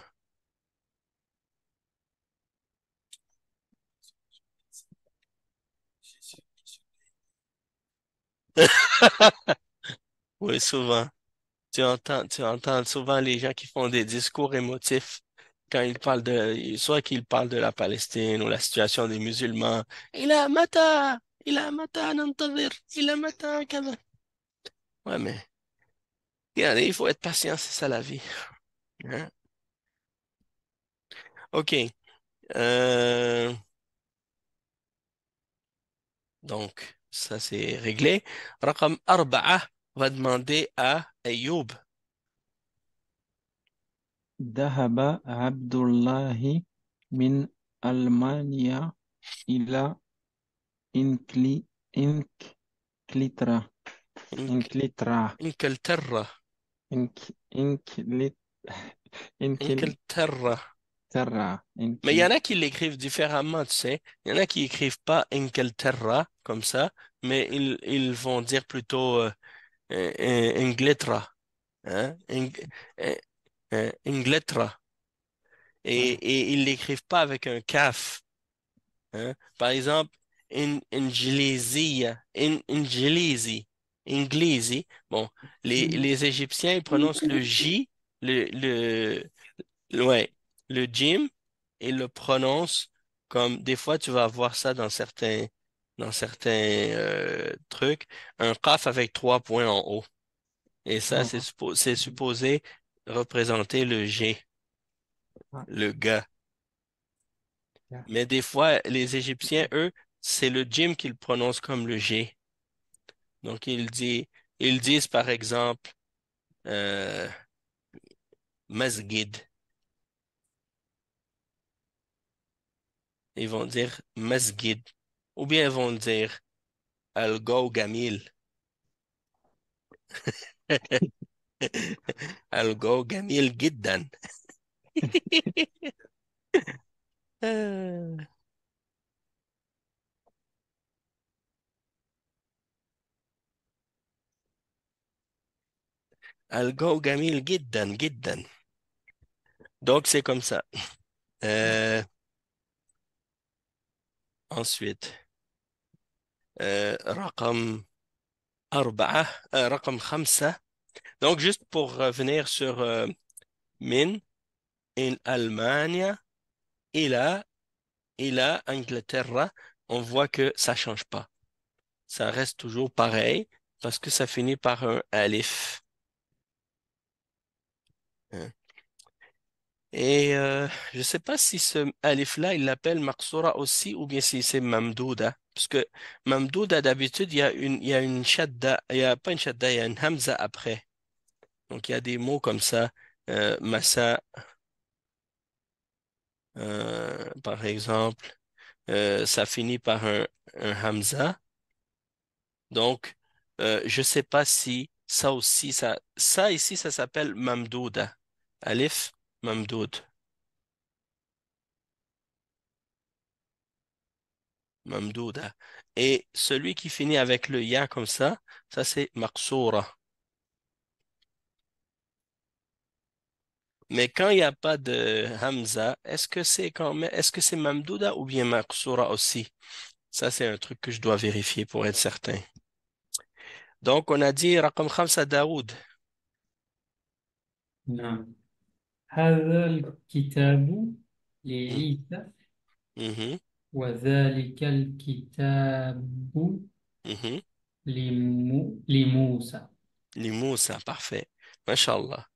Oui, souvent. Tu entends souvent les gens qui font des discours émotifs quand ils parlent soit qu'ils parlent de la Palestine ou la situation des musulmans. إلى متى إلى متى ننتظر إلى متى كذا. Ouais, mais regardez, il faut être patient, c'est ça la vie. Hein? OK. Euh, donc, ça c'est réglé. رقم 4 va demander à Ayoub. ذهب عبد الله من ألمانيا إلى إنكلي إنكلترا إنك- إنكلترا إنكلترا. إنك إنكلت إنكل إنكلترا. Terra, Mais il y en Inkli. a qui l'écrivent différemment, tu sais. Il y en a qui écrivent pas Inkelterra comme ça, mais ils vont dire plutôt Ingletra, hein? Euh, Ingletra. Ah, Et ils l'écrivent pas avec un kaf, hein? Par exemple, Inglisi. Bon, les Égyptiens, ils prononcent le J, ouais, le Jim, ils le prononcent comme, des fois, tu vas voir ça dans certains trucs, un kaf avec 3 points en haut. Et ça, c'est ah, suppo- c'est supposé représenter le G, ah, le gars. yeah. Mais des fois, les Égyptiens, eux, c'est le Jim qu'ils prononcent comme le G. Donc, ils disent par exemple, euh, masjid. Ils vont dire masjid. Ou bien ils vont dire al-go gamil. al-go gamil جدا. آه، الجو جميل جدا جدا. Donc, c'est comme ça. Euh, ensuite, رقم 4, رقم 5. Donc, juste pour revenir sur من in Allemagne إلى Angleterre, on voit que ça change pas. Ça reste toujours pareil parce que ça finit par un alif, hein. Et je ne sais pas si ce alif-là, il l'appelle Maqsoura aussi ou bien si c'est Mamdouda. Parce que Mamdouda, d'habitude, il y a une shadda, il y a pas une shadda, il y a une hamza après. Donc il y a des mots comme ça. Massa, par exemple, ça finit par un hamza. Donc, je ne sais pas si ça aussi, ça ici, ça s'appelle Mamdouda. Alif, Mamdoud. Mamdouda. Et celui qui finit avec le ya comme ça c'est Maqsoura. Mais quand il n'y a pas de Hamza, est-ce que c'est Mamdouda ou bien Maqsoura aussi? Ça, c'est un truc que je dois vérifier pour être certain. Donc, on a dit Raqam Khamsa Daoud. نعم. هذا الكتاب Mhm, لعيسى mhm, وذلك الكتاب mhm. لموسى. Les Moussa, parfait. Mashallah.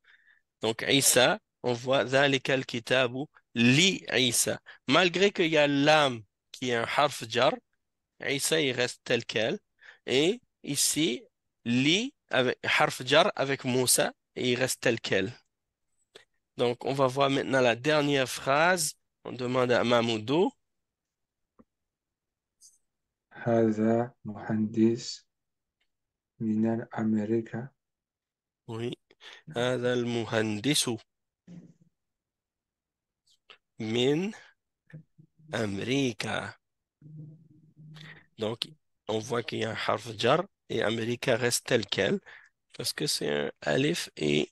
Donc, Isa, on voit ذلك الكتاب li Isa. Malgré qu'il y a l'âme qui est un harf jar, Isa, il reste tel quel. Et ici, li, avec harf jar avec Moussa, et il reste tel quel. Donc, on va voir maintenant la dernière phrase. On demande à Mahmoudou. هذا مهندس من أمريكا. Oui. هذا المهندس من أمريكا. Donc, on voit qu'il y a un harf jar et America reste tel quel parce que c'est un alif et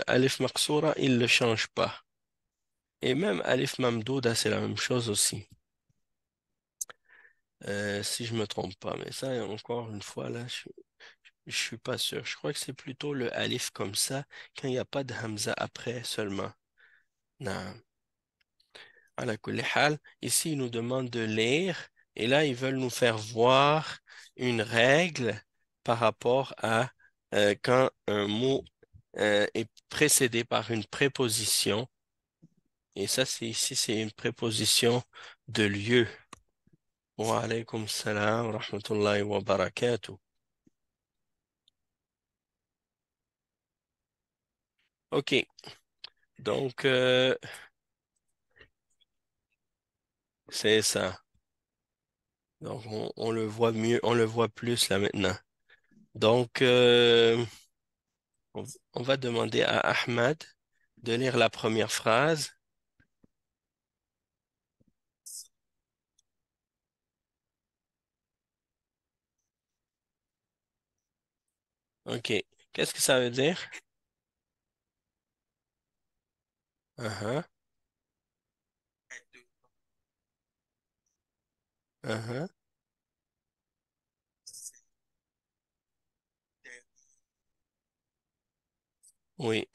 alif maqsoura, il ne le change pas. Et même alif mamdouda, c'est la même chose aussi. Si je me trompe pas, mais ça, encore une fois, là, je suis pas sûr. Je crois que c'est plutôt le alif comme ça, quand il n'y a pas de hamza après seulement. Non. Ala kulli hal, ici, ils nous demandent de lire, et là, ils veulent nous faire voir une règle par rapport à quand un mot est précédé par une préposition, et ça, c'est une préposition de lieu. Wa alaykum salam wa rahmatullahi wa barakatuh. OK, donc c'est ça. Donc on le voit mieux, on le voit plus là maintenant. Donc on, on va demander à Ahmad de lire la première phrase. OK. Qu'est-ce que ça veut dire? Uh-huh, uh-huh. Oui.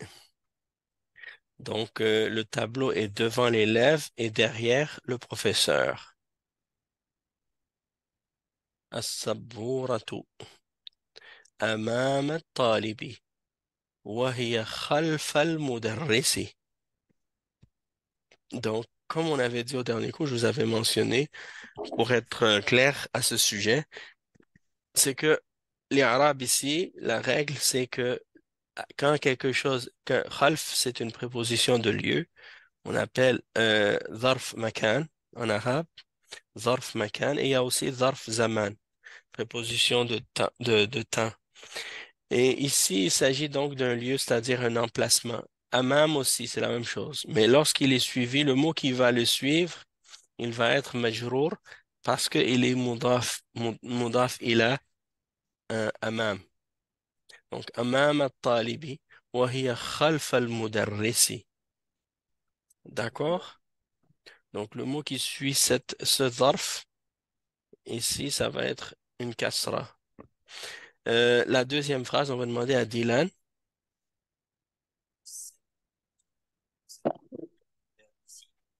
Donc, le tableau est devant l'élève et derrière le professeur. السبورة أمام الطالب وهي خلف المدرس. Donc, comme on avait dit au dernier coup, je vous avais mentionné, pour être clair à ce sujet, c'est que les Arabes ici, la règle, c'est que quand quelque chose, que khalf, c'est une préposition de lieu, on appelle zarf makan en arabe, zarf makan, et il y a aussi zarf zaman, préposition de temps. Et ici, il s'agit donc d'un lieu, c'est-à-dire un emplacement. Amam aussi, c'est la même chose. Mais lorsqu'il est suivi, le mot qui va le suivre, il va être majrour parce qu'il est mudaf ila amam. Donc, amam al-talibi, wa hiya khalf al-mudarrisi. D'accord? Donc, le mot qui suit ce zarf, ici, ça va être une kasra. La deuxième phrase, on va demander à Dylan.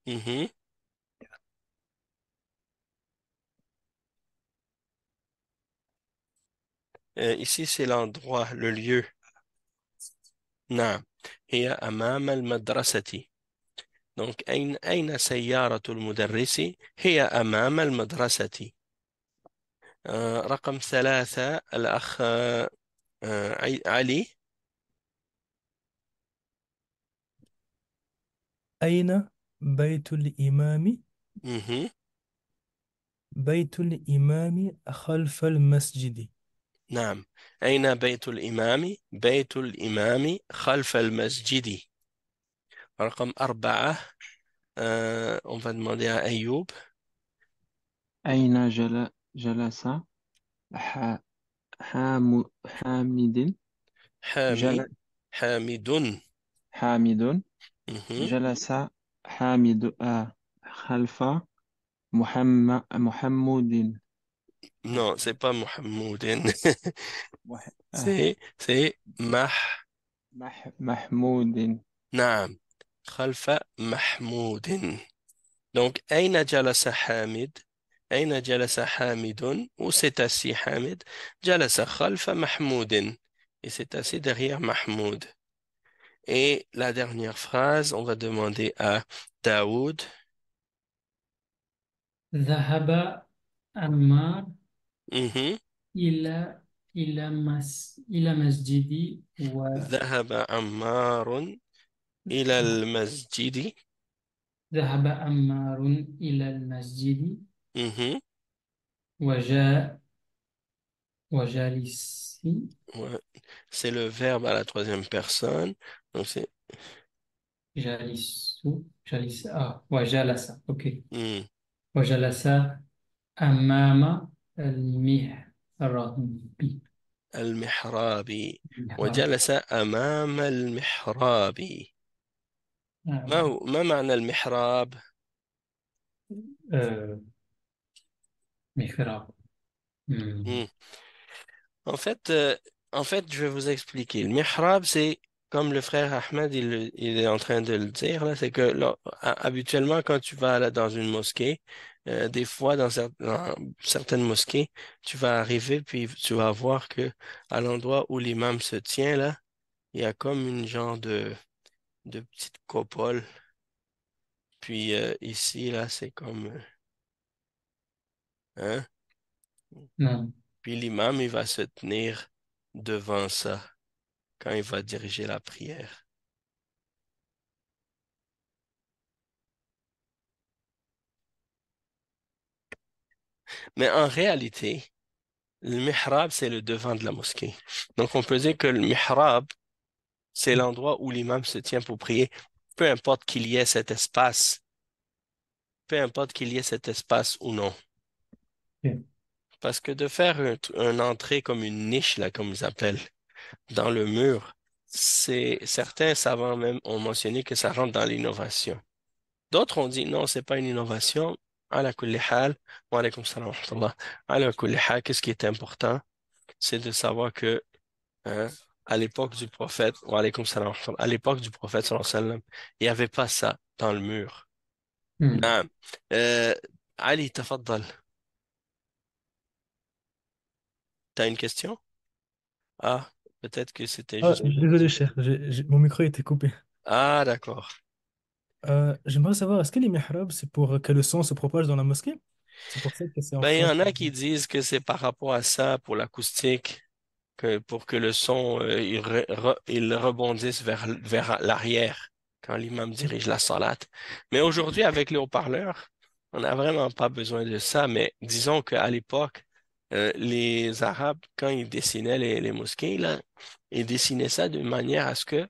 Mhm. Ici, c'est l'endroit, le lieu. نعم هي أمام المدرسة. donc أين سيارة المدرس؟ هي أمام المدرسة. رقم 3 الأخ علي. أين بيت الإمام؟ مهم. بيت الإمام خلف المسجد. نعم أين بيت الإمام؟ بيت الإمام خلف المسجد. رقم 4 on va demander à Ayoub. أين جلس ح... حامد حامي جل... حامد. حامد مهم. جلس حامد خلف محمود non c'est pas Mohamoudin. مح... c'est محمود نعم خلف محمود. donc أين جلس حامد؟ أين جلس حامد؟ Où s'est assis Hamid? جلس خلف محمود. Il s'est assis derrière Mahmoud. Et la dernière phrase, on va demander à Daoud. ذهب عمار Mhm. إلى إلى مسجد ذهب عمار إلى المسجد. وذهب عمار إلى المسجد Mhm. وجاء وجالس Ouais. C'est le verbe à la troisième personne. Donc c'est جالس جالس وجلس أوكي hmm, وجلس أمام المحراب المحراب. المحراب وجلس أمام المحراب. آه، ما معنى المحراب؟ آه، محراب مم. Hmm. En fait, euh, en fait, je vais vous expliquer. Le mihrab, c'est comme le frère Ahmed, il est en train de le dire là, c'est que là, habituellement, quand tu vas là, dans une mosquée, des fois dans certaines mosquées, tu vas arriver puis tu vas voir que à l'endroit où l'imam se tient là, il y a comme une genre de petite coupole. Puis ici là, c'est comme hein. نعم Puis l'imam, il va se tenir devant ça quand il va diriger la prière. Mais en réalité, le mihrab, c'est le devant de la mosquée. Donc, on peut dire que le mihrab, c'est l'endroit où l'imam se tient pour prier, peu importe qu'il y ait cet espace, peu importe qu'il y ait cet espace ou non. Ok. Parce que de faire une entrée comme une niche, là, comme ils appellent, dans le mur, certains savants même ont mentionné que ça rentre dans l'innovation. D'autres ont dit non, c'est pas une innovation. Ala kulli hal, wa alaykum salam wa rahmatullah. Ala kulli hal, qu'est-ce qui est important? C'est de savoir que, hein, à l'époque du prophète, wa alaykum salam wa rahmatullah, à l'époque du prophète sallallahu alayhi wa sallam, il n'y avait pas ça dans le mur. Hmm. نعم. Ali, tafaddal. T'as une question? Ah, peut-être que c'était Ah, juste. désolé, cher, mon micro était coupé. Ah, d'accord. J'aimerais savoir, est-ce que les mihrabs, c'est pour que le son se propage dans la mosquée? C'est pour ça que c'est en Ben, il y face. en a qui disent que c'est par rapport à ça, pour l'acoustique, que pour que le son il rebondisse vers l'arrière quand l'imam dirige la salate. Mais aujourd'hui, avec les haut-parleurs, on n'a vraiment pas besoin de ça. Mais disons qu'à l'époque, les Arabes, quand ils dessinaient les mosquées, là, ils dessinaient ça d'une manière à ce que,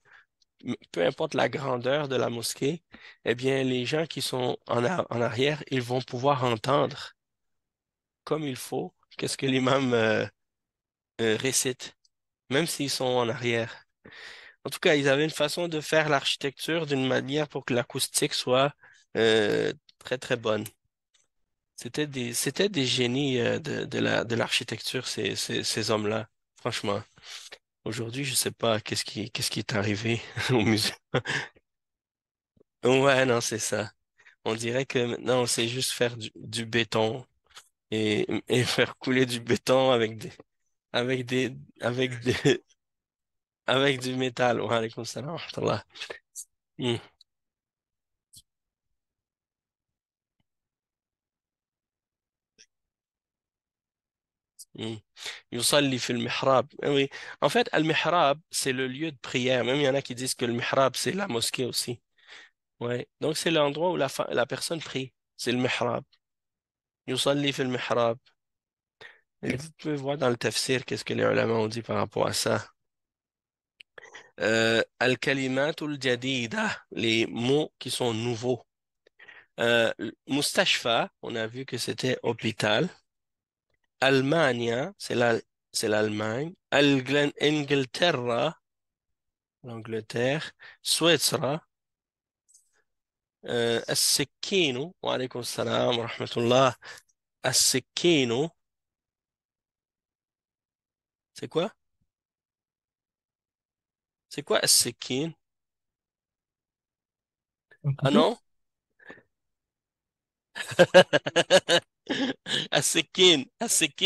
peu importe la grandeur de la mosquée, eh bien, les gens qui sont en arrière, ils vont pouvoir entendre comme il faut qu'est-ce que l'imam récite, même s'ils sont en arrière. En tout cas, ils avaient une façon de faire l'architecture d'une manière pour que l'acoustique soit très, très bonne. C'était des génies de l'architecture, ces hommes-là, franchement. Aujourd'hui, je sais pas qu'est-ce qui est arrivé au musée. Ouais, non, c'est ça. On dirait que maintenant, on sait juste faire du béton et faire couler du béton avec des, avec des, avec du métal. Wa alaykoum salam wa rahmatullah. Hmm, hmm. Yusalli fil mihrab. Eh oui. En fait, al-mihrab, c'est le lieu de prière. Même il y en a qui disent que le mihrab, c'est la mosquée aussi. Ouais. Donc, c'est l'endroit où la personne prie. C'est le mihrab. Yusalli fil mihrab. Et vous pouvez voir dans le tafsir qu'est-ce que les ulama ont dit par rapport à ça. Al-kalimatul jadida, les mots qui sont nouveaux. Mustashfa, on a vu que c'était hôpital. Allemagne, c'est l'Allemagne. Inglaterra, l'Angleterre. Suède, السكين وعليكم السلام ورحمة الله. السكين, c'est quoi? C'est quoi السكين? Un Ah couteau? non? السكين,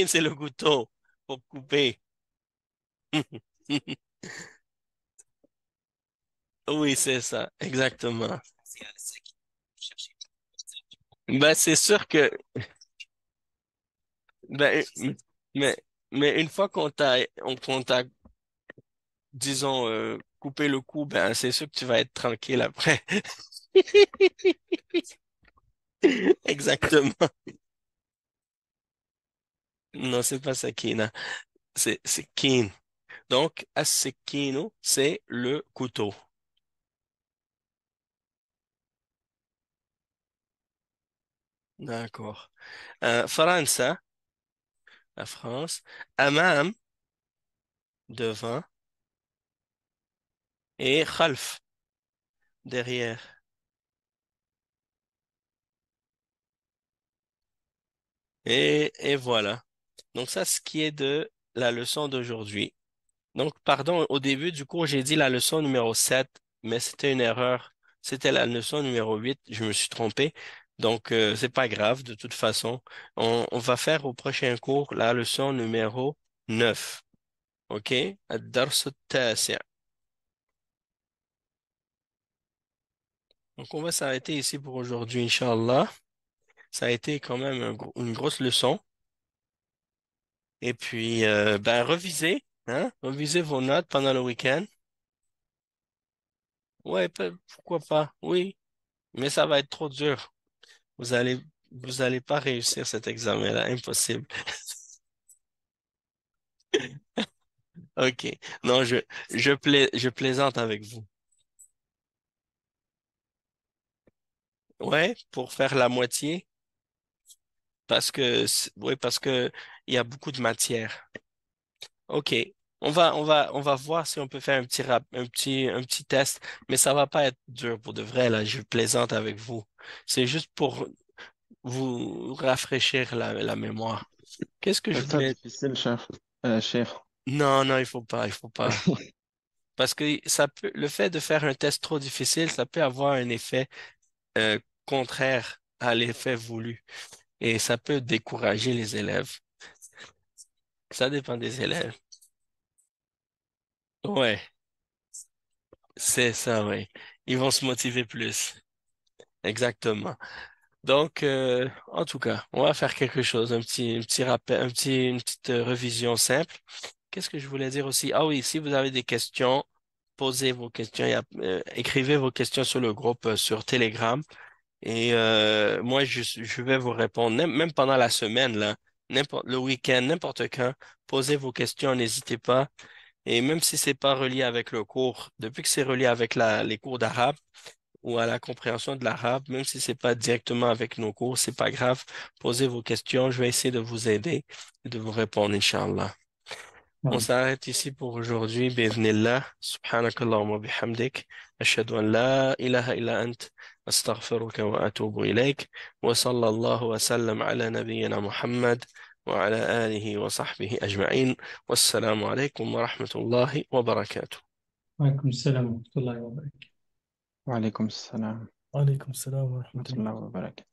c'est le couteau pour couper. Oui, c'est ça, exactement. Ben, c'est sûr que, ben, mais, mais une fois qu'on t'a, disons, coupé le cou, ben, c'est sûr que tu vas être tranquille après. Exactement. Non, c'est pas sakina, c'est kin. Donc, as-sikinu, c'est le couteau. D'accord. France, la France. Amam, devant. Et khalf, derrière. Et voilà. Donc, ça, ce qui est de la leçon d'aujourd'hui. Donc, pardon, au début du cours, j'ai dit la leçon numéro 7, mais c'était une erreur. C'était la leçon numéro 8. Je me suis trompé. Donc, c'est pas grave, de toute façon. On va faire au prochain cours la leçon numéro 9. OK? الدرس التاسع. Donc, on va s'arrêter ici pour aujourd'hui, Inch'Allah. Ça a été quand même une grosse leçon. Et puis, ben, revisez, hein? Revisez vos notes pendant le week-end. Ouais, pourquoi pas? Oui, mais ça va être trop dur. Vous allez, vous allez pas réussir cet examen-là, impossible. OK. Non, je plaisante avec vous. Ouais, pour faire la moitié, parce que, oui, parce que il y a beaucoup de matière. OK. On va voir si on peut faire un petit test, mais ça va pas être dur pour de vrai, là. Je plaisante avec vous. C'est juste pour vous rafraîchir la mémoire. Qu'est-ce que je Pas voulais? difficile, chef. Chef. Non, non, il faut pas. Parce que le fait de faire un test trop difficile, ça peut avoir un effet euh, contraire à l'effet voulu et ça peut décourager les élèves. Ça dépend des élèves. Ouais, c'est ça, ouais. Ils vont se motiver plus. Exactement. Donc, en tout cas, on va faire quelque chose, un petit rappel, une petite révision simple. Qu'est-ce que je voulais dire aussi? Ah oui, si vous avez des questions, posez vos questions, écrivez vos questions sur le groupe sur Telegram. Et moi, je vais vous répondre, même pendant la semaine, là, le week-end, n'importe quand, posez vos questions, n'hésitez pas. Et même si c'est pas relié avec le cours, depuis que c'est relié avec les cours d'arabe ou à la compréhension de l'arabe, même si c'est pas directement avec nos cours, c'est pas grave. Posez vos questions, je vais essayer de vous aider et de vous répondre, Inch'Allah. On Voilà. s'arrête ici pour aujourd'hui. Bismillah. Subhanakallahumma bihamdik. Ashhadu an la ilaha illa ant. Astaghfiruka wa atubu ilayk. Wa sallallahu wa sallam ala nabiyyina Muhammad wa ala alihi wa sahbihi ajma'in. Wassalamu alaykum wa rahmatullahi wa barakatuh. وعليكم السلام ورحمة الله وبركاته. وعليكم السلام Alaykoum salam wa ورحمة rahmatullah. الله وبركاته.